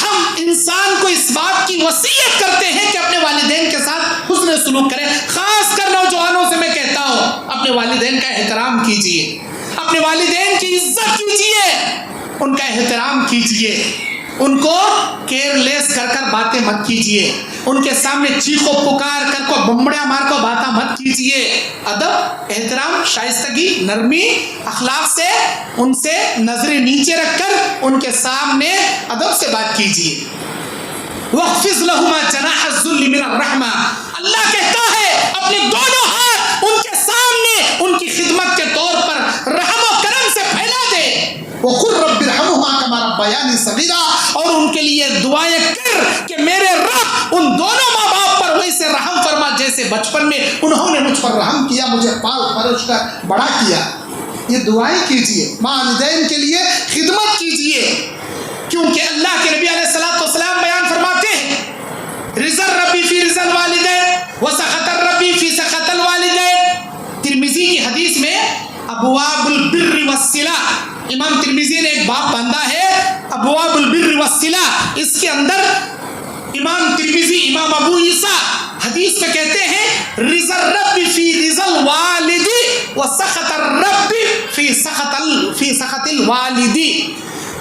ہم انسان کو اس بات کی وصیت کرتے ہیں کہ اپنے والدین کے ساتھ حسن سلوک کرے۔ خاص کر نوجوانوں سے میں کہتا ہوں اپنے والدین کا احترام کیجیے، اپنے والدین کی عزت کیجیے، ان کا احترام کیجیے، ان کو کیئر لیس کر کر باتیں مت کیجیے، ان کے سامنے چیخو پکار کر کو بمبڑیا مار کو باتیں مت کیجیے۔ ادب، احترام، شائستگی، نرمی، اخلاق سے ان سے نظریں نیچے رکھ کر ان کے سامنے ادب سے بات کیجیے۔ وَاخْفِضْ لَهُمَا جَنَاحَ الذُّلِّ مِنَ الرَّحْمَةِ، اللہ کہتا ہے اپنے دونوں ہاتھ ان کے سامنے ان کی خدمت کے طور پر رحم و کرم سے پھیلا دے۔ وَقُلْ رَبِّ ارْحَمْهُمَا كَمَا رَبَّيَانِي صَغِيرًا، اور ان کے لیے دعائیں کر کہ میرے رب ان دونوں ماں باپ پر ویسے رحم فرما جیسے بچپن میں انہوں نے مجھ پر رحم کیا، مجھے پال پروش کر بڑا کیا۔ یہ دعائیں کیجئے، والدین کے لیے خدمت کیجئے، کیونکہ اللہ کے نبی علیہ الصلوۃ والسلام بیان فرماتے ہیں رضا الربی فی رضا الوالدین وسخط الربی فی سخط الوالدین۔ ترمذی کی حدیث میں ابواب البر والصلہ، امام ترمذی نے ایک باب باندھا ہے ابواب البر والصلہ، اس کے اندر امام ترمذی، امام ابو عیسیٰ حدیث میں کہتے ہیں رضا الرب فی رضا الوالد وسخط الرب فی سخط الوالد،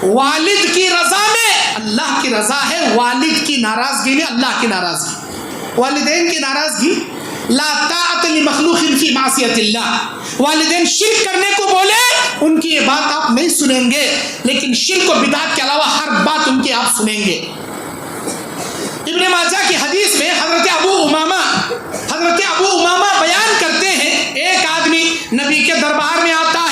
والد کی رضا میں اللہ کی رضا ہے، والد کی ناراضگی میں اللہ کی ناراضگی۔ والدین کی ناراضگی، لا طاعت لمخلوق فی معصیت اللہ، والدین شرک کرنے کو بولے ان کی یہ بات آپ نہیں سنیں گے، لیکن شرک و بدعت کے علاوہ ہر بات ان کی آپ سنیں گے۔ ابن ماجہ کی حدیث میں حضرت ابو امامہ بیان کرتے ہیں ایک آدمی نبی کے دربار میں آتا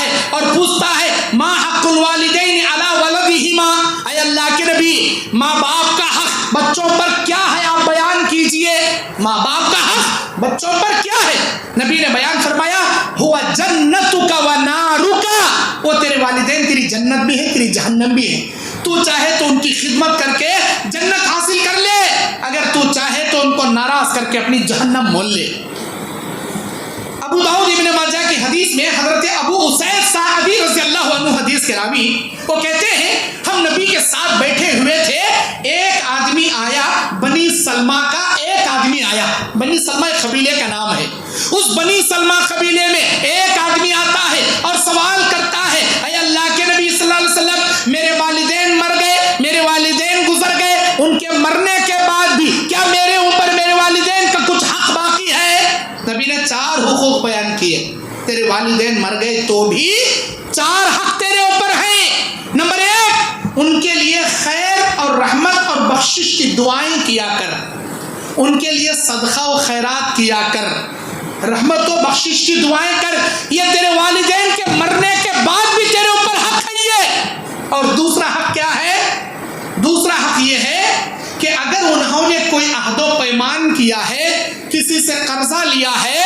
حق بچوں پر کیا ہے آپ بیان کیجئے. ماں باپ کا حق بچوں پر کیا ہے؟ نبی نے بیان فرمایا ہوا جنتک و نارک، وہ تیرے والدین تیری جنت بھی ہے تیری جہنم بھی ہے. تو چاہے تو ان کی خدمت کر کے جنت حاصل کر لے، اگر تو چاہے تو ان کو ناراض کر کے اپنی جہنم مول لے. ابو داؤد ابن ماجہ کی حدیث میں حضرت ابو اسید صحابی رضی اللہ عنہ حدیث کے راوی وہ کہتے ہیں ہم نبی کے ساتھ بیٹھے ہوئے تھے، ایک آدمی آیا بنی سلمہ کا، ایک آدمی آیا. بنی سلمہ ایک قبیلے کا نام ہے. اس بنی سلمہ قبیلے میں ایک آدمی آتا ہے اور سوال کرتا ہے اے اللہ کے نبی صلی اللہ علیہ وسلم، میرے والدین مر گئے، میرے والدین گزر گئے، ان کے مرنے کے بعد بھی کیا میرے اوپر میرے والدین کا کچھ حق باقی ہے؟ نبی نے 4 حقوق بیان کیے. تیرے والدین مر گئے تو بھی 4 حق تیرے اوپر ہیں. نمبر 1، ان کے لیے خیر اور رحمت اور بخشش کی دعائیں کیا کر، ان کے لیے صدقہ و خیرات کیا کر، رحمت و بخشش کی دعائیں کر. یہ تیرے والدین کے مرنے کے بعد بھی تیرے اوپر حق ہے یہ. اور دوسرا حق کیا ہے؟ دوسرا حق یہ ہے کہ اگر انہوں نے کوئی عہد و پیمان کیا ہے، کسی سے قرضہ لیا ہے،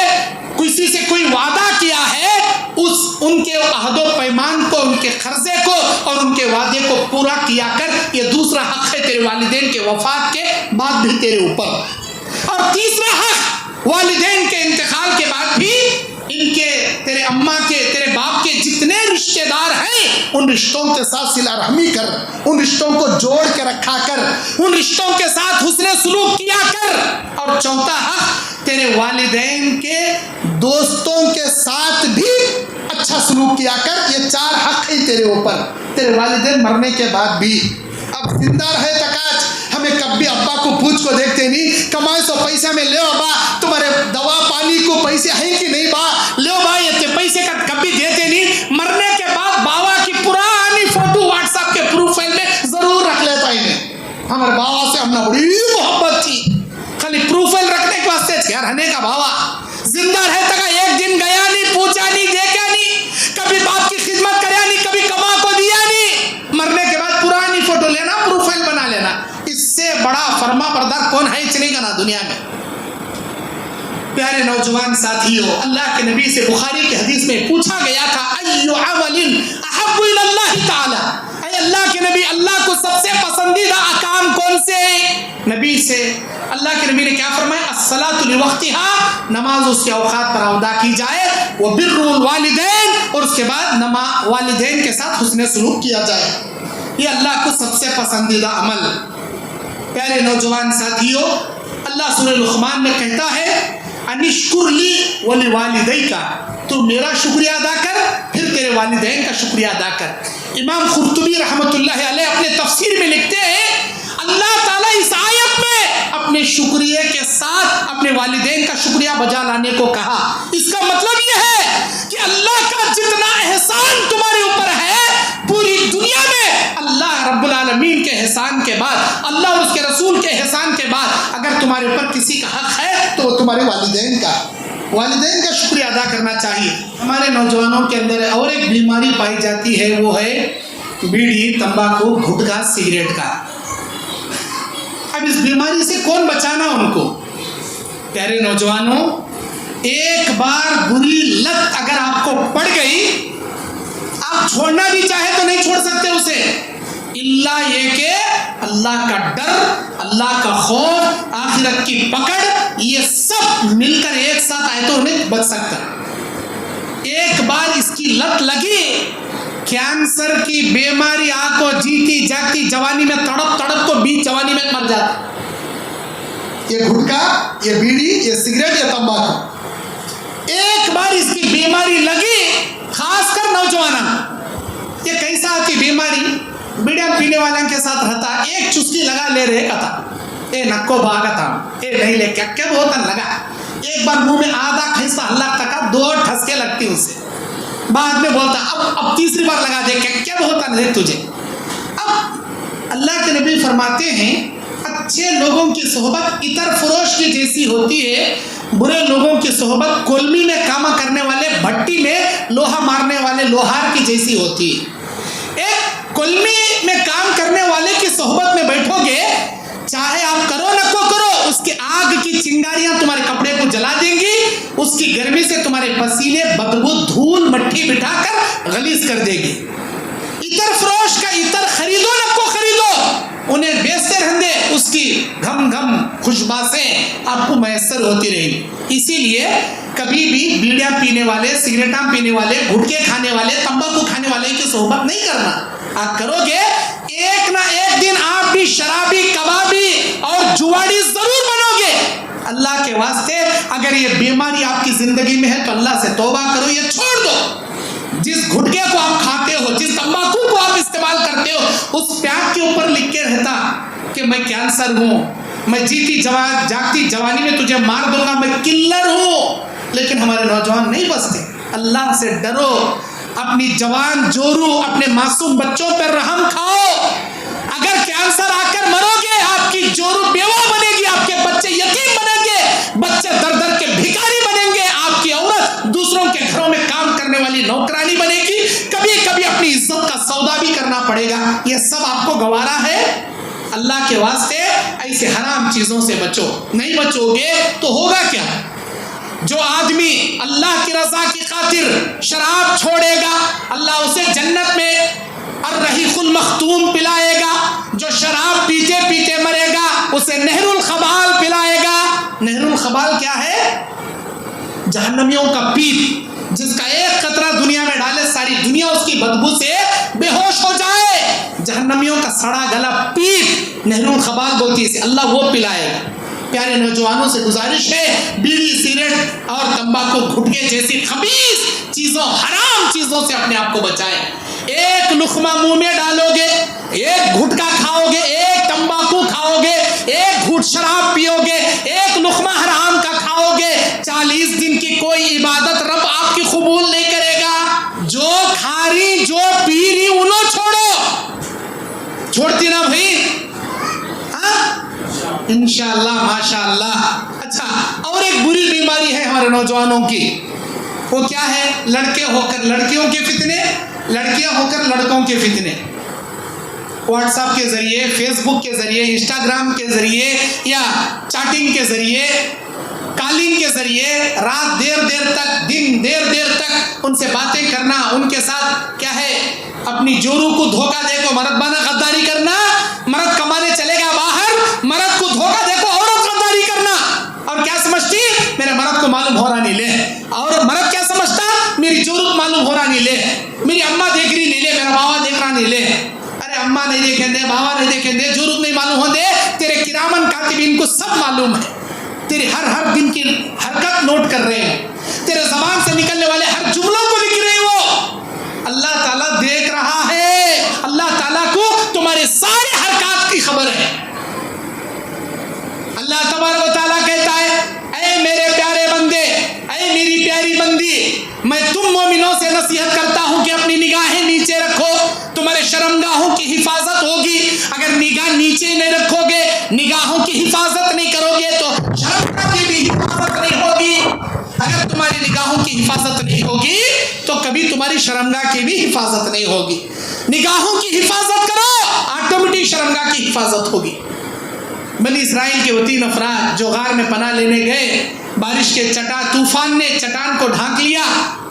کسی سے کوئی وعدہ کیا ہے، ان کے عہد و پیمان کو، ان کے قرضے کو اور ان کے وعدے کو پورا کیا کر. یہ دوسرا حق ہے تیرے والدین کے وفات کے بعد بھی تیرے اوپر. اور تیسرا حق، والدین کے انتقال کے بعد بھی ان کے، تیرے اماں کے، تیرے باپ کے جتنے رشتہ دار ہیں ان رشتوں کے ساتھ صلہ رحمی کر، ان رشتوں کو جوڑ کے رکھا کر، ان رشتوں کے ساتھ حسن سلوک کیا کر. اور چوتھا حق، تیرے والدین کے دوستوں کے ساتھ بھی اچھا سلوک کیا کر. یہ 4 حق ہیں تیرے اوپر تیرے والدین مرنے کے بعد بھی. اب زندہ رہے تک آج ہمیں کبھی ابا کو پوچھ کو دیکھتے نہیں، کمائے سو پیسے میں لے ابا تمہارے دوا پانی کو پیسے ہیں کہ نہیں با، لے با یہ پیسے کا کبھی دیتے نہیں. مرنے کے بعد بابا کی پرانی فوٹو واٹس ایپ کے پروفائل میں ضرور رکھ لیتا ہی نہیں. ہمارے بابا سے ہم نے بڑی محبت تھی، خالی پروفائل رکھنے کے واسطے کیا رہنے کا. بابا زندہ رہے تک ایک دن گیا نہیں، پوچھا نہیں، دیکھا نہیں، کبھی باپ کی خدمت کریا نہیں، کبھی کما کو دیا نہیں. مرنے کے بعد پرانی فوٹو لینا، پروفائل بنا لینا. اس سے بڑا فرما بردار کون ہے چلے گا نا دنیا میں. پیارے نوجوان ساتھیوں، اللہ کے نبی سے بخاری کی حدیث میں پوچھا گیا تھا ایو عمل احب الی اللہ تعالی، اے اللہ کے نبی اللہ کو سب سے پسندیدہ احکام کون سے ہیں؟ نبی سے اللہ کے نبی نے کیا فرمایا؟ الصلاۃ لوقتها، نماز اس کے اوقات پر ادا کی جائے، وبر الوالدین، اور اس کے بعد والدین کے ساتھ حسن سلوک کیا جائے. یہ اللہ کو سب سے پسندیدہ عمل. پیارے نوجوان ساتھیوں، اللہ سورہ لقمان میں کہتا ہے انشکر لی ولوالدیک، تو میرا شکریہ ادا کر پھر تیرے والدین کا شکریہ ادا کر. امام قرطبی رحمۃ اللہ علیہ اپنے تفسیر میں لکھتے ہیں اللہ تعالیٰ اس آیت میں اپنے شکریہ کے ساتھ اپنے والدین کا شکریہ بجا لانے کو کہا. اس کا مطلب یہ ہے کہ اللہ کا جتنا احسان تمہارے اوپر ہے پوری دنیا میں اللہ رب العالمین کے احسان کے بعد، اللہ اور اس کے رسول کے احسان کے بعد اگر تمہارے اوپر کسی کا حق ہے تو وہ تمہارے والدین کا شکریہ ادا کرنا چاہیے. ہمارے نوجوانوں کے اندر اور ایک بیماری پائی جاتی ہے، وہ ہے بیڑی، تمباکو، گٹکا، سگریٹ کا. اب اس بیماری سے کون بچانا ان کو؟ پیارے نوجوانوں، ایک بار بری لت اگر آپ کو پڑ گئی، آپ چھوڑنا بھی چاہے تو نہیں چھوڑ سکتے اسے، اللہ یہ کہ اللہ کا ڈر، اللہ کا خوف، آخرت کی پکڑ، یہ سب مل کر ایک ساتھ آئے تو انہیں بچ سکتا. ایک بار اس کی لت لگی، کینسر کی بیماری آپ کو جیتی جاگتی جوانی میں تڑپ تڑپ کو بیچ جوانی میں مر جاتا. یہ گٹکا، یہ بیڑی، یہ سگریٹ، یہ تمباکو، ایک بار اس کی بیماری لگی، خاص کر نوجوانوں، یہ کیسا کی بیماری بیڑیاں پینے والوں کے ساتھ رہتا، ایک چسکی لگا لے رہے کا تھا، اے نکو بھاگا تھا، اے نہیں لے کیا بہت لگا، ایک بار منہ میں آدھا کھینچتا اللہ تک 2 ٹھسکے لگتی اسے، بعد میں بولتا اب تیسری بار لگا دے کیا بہت نہیں تجھے. اب اللہ کے نبی فرماتے ہیں اچھے لوگوں کی صحبت عطر فروش کی جیسی ہوتی ہے، برے لوگوں کی صحبت کولمی میں کام کرنے والے بھٹی میں لوہا مارنے والے لوہار کی جیسی ہوتی ہے. ایک کولمی میں کام کرنے والے کی صحبت میں بیٹھو گے، چاہے آپ کرو نہ کو کرو، اس کے آگ کی چنگاریاں تمہارے کپڑے کو جلا دیں گی، اس کی گرمی سے تمہارے پسینے بدبو دھول مٹی بٹھا کر غلیظ کر دے گی۔ عطر فروش کا عطر خریدو نہ کو خریدو، انہیں بیچتے رہندے، اس کی گھم گھم خوشباسیں آپ کو میسر ہوتی رہے گی۔ اسی لیے کبھی بھی بیڑیاں پینے والے، سگریٹاں پینے والے، گھٹکے کھانے والے، تمباکو کھانے والے کی صحبت نہیں کرنا۔ آپ کرو گے ایک نہ ایک دن آپ بھی شرابی، کبابی اور جواڑی ضرور بنو گے۔ اللہ کے واسطے اگر یہ بیماری آپ کی زندگی میں ہے تو اللہ سے توبہ کرو، یہ چھوڑ دو۔ جس گھٹکے کو آپ کھاتے ہو، جس تمباکو کو آپ استعمال کرتے ہو، اس پیاگ کے اوپر لکھ کے رہتا کہ میں کینسر ہوں، میں جاگتی جوانی میں تجھے مار دوں گا، میں کلر ہوں۔ لیکن ہمارے نوجوان نہیں بستے۔ اللہ سے ڈرو، اپنی جوان جورو، اپنے معصوم بچوں پر رحم کھاؤ۔ اگر کینسر آ کر مرو گے، آپ کی جورو بیوہ بنے گی، آپ کے بچے یتیم بنیں گے، بچے در در کے بھکاری بنیں گے، آپ کی عورت دوسروں کے گھروں میں کام کرنے والی نوکرانی بنے گی، کبھی کبھی اپنی عزت کا سودا بھی کرنا پڑے گا۔ یہ سب آپ کو گوارا ہے؟ اللہ کے واسطے ایسے حرام چیزوں سے بچو۔ نہیں بچو گے تو ہوگا کیا؟ جو آدمی اللہ کی رضا کی خاطر شراب چھوڑے گا، اللہ اسے جنت میں الرحیق المختوم پلائے گا۔ جو شراب پیتے پیتے مرے گا، اسے نہر الخبال پلائے گا۔ نہر الخبال کیا ہے؟ جہنمیوں کا پیپ، جس کا ایک قطرہ دنیا میں ڈالے ساری دنیا اس کی بدبو سے بے ہوش ہو جائے۔ جہنمیوں کا سڑا گلا پیپ نہر الخبال بولتی ہے، اللہ وہ پلائے گا۔ پیارے نوجوانوں سے گزارش ہے، بیڑی، سگریٹ اور تمباکو، گھٹکے جیسی خبیث چیزوں، حرام چیزوں سے اپنے آپ کو بچائیں۔ ایک لقمہ منہ میں ڈالو گے، ایک گھٹکا کھاؤ گے، ایک تمباکو کھاؤ گے، ایک گھٹ شراب پیو گے، ایک لقمہ حرام کا کھاؤ گے، 40 دن کی کوئی عبادت رب آپ کی قبول نہیں کرے گا۔ جو کھا رہی، جو پی رہی، انہوں چھوڑو۔ چھوڑتی نا بھائی؟ انشاءاللہ، ماشاءاللہ۔ اچھا، اور ایک بری بیماری ہے ہمارے نوجوانوں کی، وہ کیا ہے؟ لڑکے ہو کر لڑکیوں کے فتنے، لڑکیاں ہو کر لڑکوں کے فتنے۔ واٹس ایپ کے ذریعے، فیس بک کے ذریعے، انسٹاگرام کے ذریعے یا چیٹنگ کے ذریعے، کالنگ کے ذریعے رات دیر تک، دن دیر تک ان سے باتیں کرنا، ان کے ساتھ کیا ہے اپنی جورو کو دھوکہ دے کو مرد بنا غداری کرنا۔ مرد کمانے چلے گا باہر، مرد کو دھوکہ دے کو عورت غداری کرنا، اور کیا سمجھتی میرے مرد کو معلوم ہو رہا نہیں لے، اور مرد کیا سمجھتا میری جورو معلوم ہو رہا نہیں لے، میری اماں دیکھ رہی نہیں لے، میرا بابا دیکھ رہا نہیں لے۔ ارے اماں نہیں دیکھیں دے، بابا نہیں دیکھیں دے، جورو نہیں معلوم ہو دے، تیرے کرامن کاتبین کو سب معلوم ہے، تیری ہر دن کی حرکت نوٹ کر رہے ہیں، تیرے زبان سے نکلنے والے ہر جملوں کو لکھ رہے ہیں۔ وہ اللہ تعالیٰ دیکھ رہا ہے، اللہ تعالیٰ کو تمہارے سارے حرکات کی خبر ہے۔ اللہ تبارک و تعالیٰ کہتا ہے، اے میرے پیارے بندے، اے میری پیاری بندی، میں تم مومنوں سے نصیحت کرتا ہوں کہ اپنی نگاہیں نیچے رکھو، تمہارے شرمگاہوں کی حفاظت ہوگی۔ اگر نگاہ نیچے نہیں رکھو گے، نگاہوں کی حفاظت نہیں کرو گے تو شرمگاہ کی بھی حفاظت نہیں ہوگی۔ اگر تمہاری نگاہوں کی حفاظت نہیں ہوگی تو کبھی تمہاری شرمگاہ کی بھی حفاظت نہیں ہوگی۔ نگاہوں کی حفاظت کرو، آٹومیٹک شرمگاہ کی حفاظت ہوگی۔ بنی اسرائیل کے وہ 3 افراد جو غار میں پناہ لینے گئے، بارش کے طوفان نے چٹان کو ڈھانک لیا،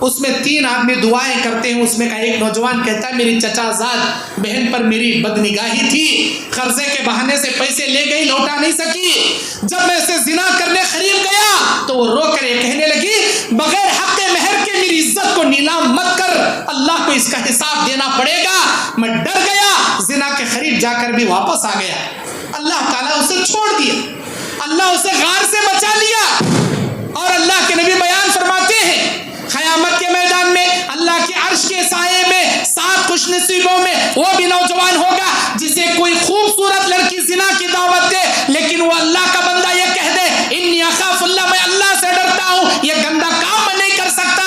اس میں 3 آدمی دعائیں کرتے ہیں۔ اس میں کا ایک نوجوان کہتا ہے، میری چچا زاد بہن پر میری بدنگاہی تھی، قرضے کے بہانے سے پیسے لے گئی، لوٹا نہیں سکی، جب میں اسے زنا کرنے قریب گیا تو وہ رو کر یہ کہنے لگی، بغیر حق مہر کے میری عزت کو نیلام مت کر، اللہ کو اس کا حساب دینا پڑے گا۔ میں ڈر گیا، زنا کے قریب جا کر بھی واپس آ گیا۔ اللہ تعالیٰ اسے چھوڑ دیا، اللہ اسے غار سے بچا لیا۔ اور اللہ کے نبی بیان فرماتے ہیں، قیامت کے میدان میں اللہ کے عرش کے سائے میں 7 خوش نصیبوں میں وہ بھی نوجوان ہوگا جسے کوئی خوبصورت لڑکی زنا کی دعوت دے، لیکن وہ اللہ کا بندہ یہ کہہ دے، انی اخاف اللہ، میں اللہ سے ڈرتا ہوں، یہ گندا کام میں نہیں کر سکتا۔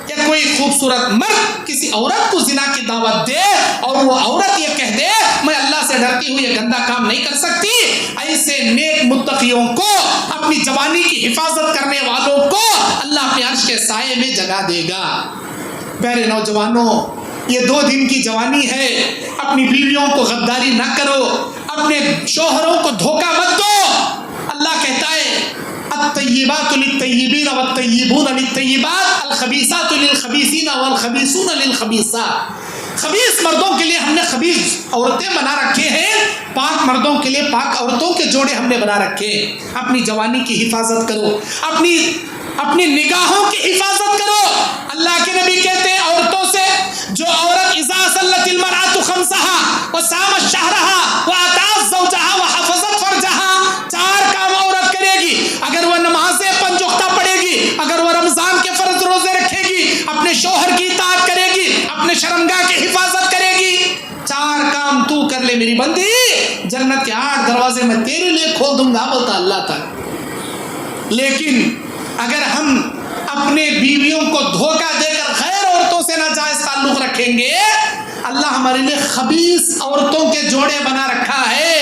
یا کوئی خوبصورت مرد کسی عورت کو زنا کی دعوت دے اور وہ عورت یہ کہہ دے، میں اللہ سے ڈرتی ہوں، یہ گندا کام نہیں کر سکتی۔ ایسے نیک متقیوں کو، اپنی جوانی کی حفاظت کرنے والوں کو اللہ اپنے عرش کے سائے میں جگہ دے گا۔ پیارے نوجوانوں، یہ 2 دن کی جوانی ہے، اپنی بیویوں کو غداری نہ کرو، اپنے شوہروں کو دھوکہ مت دو. اللہ کہتا ہے الطیبات للطیبین والطیبون للطیبات الخبیثات للخبیثین والخبیثون للخبیثات. خبیث مردوں کے لیے ہم نے خبیث عورتیں بنا رکھے ہیں, پاک مردوں کے لیے پاک عورتوں کے جوڑے ہم نے بنا رکھے ہیں. اپنی جوانی کی حفاظت کرو, اپنی نگاہوں کی حفاظت کرو. اللہ کے نبی کہتے ہیں عورتوں سے, جو عورت اذا صلت المرأة خمسها وصامت شهرها واتات زوجها وحفظت فرجها, 4 کام عورت کرے گی. اگر وہ نمازیں 5 وقتہ پڑھے گی, اگر وہ رمضان کے فرض روزے رکھے گی, اپنے شوہر کی اطاعت کرے گی, اپنے شرمگاہ کی حفاظت کرے گی, 4 کام تو کر لے میری بندی, جنت کے 8 دروازے میں تیرے لیے کھول دوں گا, بولتا اللہ تعالی. لیکن اگر ہم اپنے بیویوں کو دھوکہ دے کر غیر عورتوں سے ناجائز تعلق رکھیں گے, اللہ ہمارے لیے خبیث عورتوں کے جوڑے بنا رکھا ہے.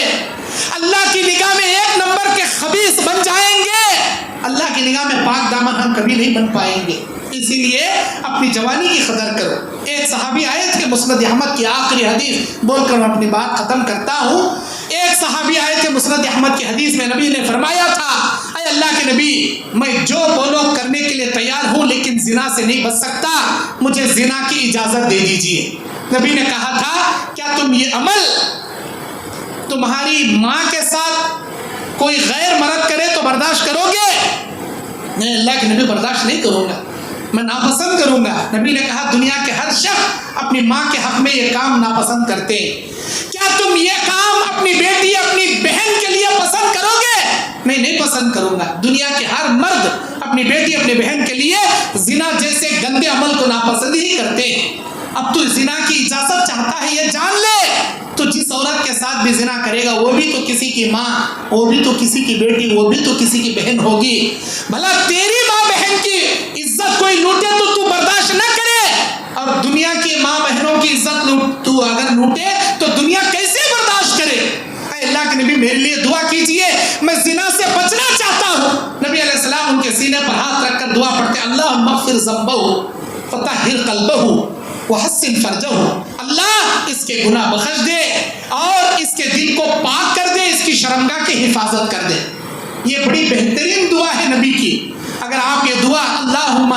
اللہ کی نگاہ میں 1 نمبر کے خبیث بن جائیں گے, اللہ کی نگاہ میں پاک دامن ہم کبھی نہیں بن پائیں گے. اسی لیے اپنی جوانی کی قدر کرو. ایک صحابی آئے تھے, مسند احمد کی آخری حدیث بول کر میں اپنی بات ختم کرتا ہوں. ایک صحابی آئے تھے, مسند احمد کی حدیث میں نبی نے فرمایا تھا, اے اللہ کے نبی, میں جو بولو کرنے کے لیے تیار ہوں, لیکن زنا سے نہیں بچ سکتا, مجھے زنا کی اجازت دے دیجیے. نبی نے کہا تھا, کیا تم یہ عمل تمہاری ماں کے ساتھ کوئی غیر مرد کرے تو برداشت کرو گے؟ نہیں اللہ کے نبی, برداشت نہیں کروں گا, میں ناپسند کروں گا. نبی نے کہا, دنیا کے ہر شخص اپنی ماں کے حق میں یہ کام ناپسند کرتے ہیں, کیا تم یہ کام اپنی بیٹی اپنی بہن کے لیے پسند کرو گے؟ نہیں پسند کروں گا. دنیا کے ہر مرد اپنی بیٹی اپنی بہن کے لیے زنا جیسے گندے عمل کو ناپسند ہی کرتے ہیں. اب تو زنا کی اجازت چاہتا ہے, یہ جان لے, تو جس عورت کے ساتھ بھی زنا کرے گا وہ بھی تو کسی کی ماں, وہ بھی تو کسی کی بیٹی, وہ بھی تو کسی کی بہن ہوگی. بھلا تیری ماں بہن کی عزت کوئی لوٹے تو برداشت نہ کرے, اور دنیا کی ماں بہنوں کی عزت تو اگر لوٹے تو دنیا کیسے برداشت کرے؟ اے اللہ کے نبی, میرے لیے دعا کیجئے, میں زنا سے بچنا چاہتا ہوں. نبی علیہ السلام ان کے سینے پر ہاتھ رکھ کر دعا پڑھتے, اللہم اغفر ذنبہ فطہر قلبہ وحسن فرجہ, اللہ اس کے گناہ بخش دے اور اس کے دل کو پاک کر دے, اس کی شرمگاہ کی حفاظت کر دے. یہ بڑی بہترین دعا ہے نبی کی. اگر آپ یہ دعا اللہم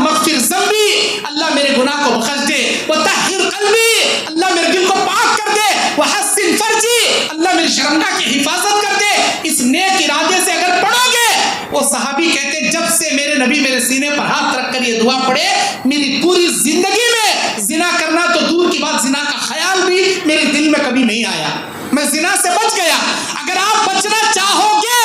اغفر ذنبی, اللہ میرے گناہ کو بخش دے, وطہر قلبی, اللہ میرے دل کو پاک کر دے, وحسن فرجی, اللہ میری شرمگاہ کی حفاظت کر دے, اس نیک ارادے سے اگر پڑھو گے, وہ صحابی کہتے ہیں جب سے میرے نبی میرے سینے پر ہاتھ رکھ کر یہ دعا پڑھے, میری پوری زندگی میں زنا کرنا تو دور کی بات, زنا کا خیال بھی میرے دل میں کبھی نہیں آیا, میں زنا سے بچ گیا. اگر آپ بچنا چاہو گے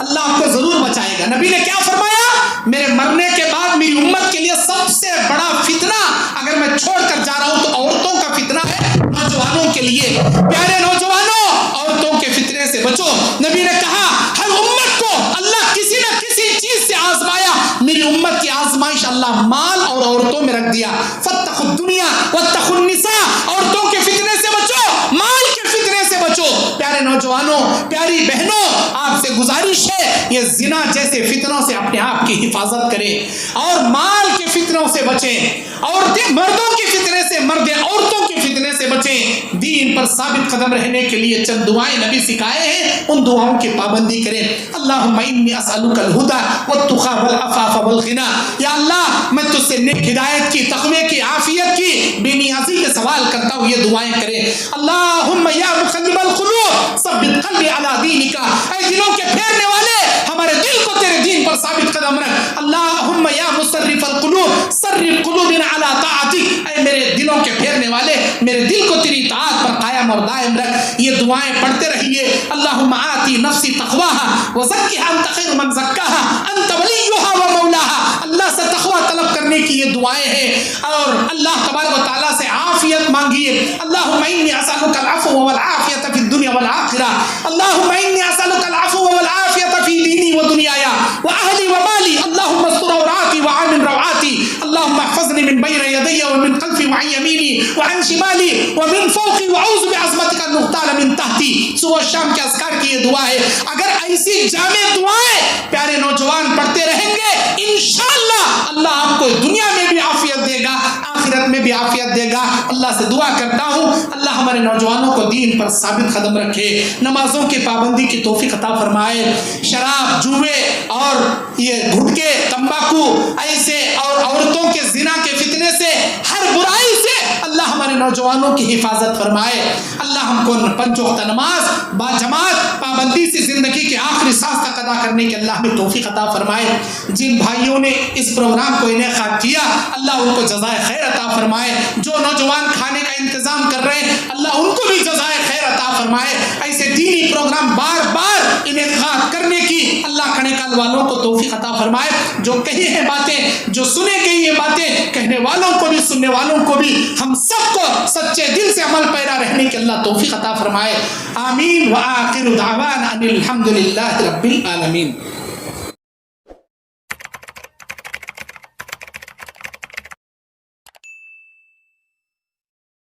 اللہ آپ کو ضرور بچائے گا. نبی نے کیا فرمایا, میرے مرنے کے بعد میری امت کے لیے سب سے بڑا فتنہ اگر میں چھوڑ کر جا رہا ہوں تو عورتوں کا فتنہ ہے, نوجوانوں کے لیے. پیارے نوجوانوں, عورتوں کے فتنے سے بچو. نبی نے کہا, ہر امت کو اللہ کسی نہ کسی چیز سے آزمایا, میری امت کی آزمائش اللہ مال اور عورتوں میں رکھ دیا. فاتقوا الدنیا واتقوا النساء, عورتوں کے فتنے سے بچو, مال کے فتنے سے بچو. پیارے نوجوانوں, پیاری بہنوں, آپ سے گزارش ہے, یہ زنا جیسے فتنوں سے اپنے آپ کی حفاظت کریں اور مال کے فتنوں سے بچیں. عورتیں مردوں کے فتنے سے, مرد عورتوں کے فتنے سے بچیں. دین پر ثابت قدم رہنے کے لیے چند دعائیں نبی سکھائے ہیں, ان دعاؤں کی پابندی کریں. اللہم انی اسألک الہدی والتقی والعفاف والغنی, یا اللہ میں تجھ سے نیک ہدایت کی, تقوی کی, عافیت کی, بے نیازی کے سوال کرتا ہوں, یہ دعائیں کریں. اللہم یا مقلب القلوب ثبت قلبی علی دینک, اے دلوں کے پھیرنے والے ہمارے دل کو تیرے دین پر ثابت قدم رکھ. اللہم یا مصرف القلوب صرف قلوبنا علی طاعتک, اے میرے دلوں کے پھیرنے والے میرے دل کو تیری اطاعت پر قائم اور دائم رکھ. یہ دعائیں پڑھتے رہیے. اللہم آتی نفسی تقواها وزکها انت خیر من زکاها انت ولیها ومولاها, اللہ سے تقوی طلب کرنے کی یہ دعائیں ہیں, اور اللہ تبارک و تعالیٰ سے عافیت مانگیے. اللہم انی اسألک العفو والعافیت فی الدنیا والآخرہ, اللہم انی اسألک العفو والعافیت فی دینی و دنیایا واہلی ومالی, اللہم استر عوراتی وآمن روعاتی, اللہم احفظنی من بین یدی ومن خلفی وعن یمینی وعن شمالی ومن فوقی واعوذ بعظمتک ان اغتال من تحتی. صبح شام کے اذکار کی یہ دعا ہے. اگر ایسی جامع دعائیں پیارے نوجوان پڑھتے رہیں گے, انشاءاللہ اللہ آپ کو دنیا میں بھی عافیت دے گا, آخرت میں بھی بھی عافیت دے گا. اللہ سے دعا کرتا ہوں اللہ ہمارے نوجوانوں کو دین پر ثابت قدم رکھے, نمازوں کی پابندی کی توفیق عطا فرمائے, شراب, جوئے اور یہ گھٹکے, تمباکو ایسے اور عورتوں کے زنا کے فتنے سے, ہر برائی سے اللہ ہمارے نوجوانوں کی حفاظت فرمائے. اللہ ہم کو پنج وقت نماز با جماعت پابندی سے زندگی کے آخری سانس تک ادا کرنے کے اللہ ہمیں توفیق عطا فرمائے. جن بھائیوں نے اس پروگرام کو انعقاد کیا اللہ ان کو جزائے خیر عطا فرمائے. جو نوجوان کھانے کا انتظام کر رہے ہیں اللہ ان کو بھی جزائے خیر عطا فرمائے. ایسے دینی پروگرام بار بار انعقاد کرنے کی اللہ کھڑے کال والوں کو توفیق عطا فرمائے. جو کہی ہیں باتیں, جو سنے گئی یہ باتیں, کہنے والوں کو بھی سننے والوں کو بھی ہم سب کو سچے دل سے عمل پیرا رہنے کی اللہ توفیق عطا فرمائے. آمین. وآخر دعوانا ان الحمد للہ رب العالمین.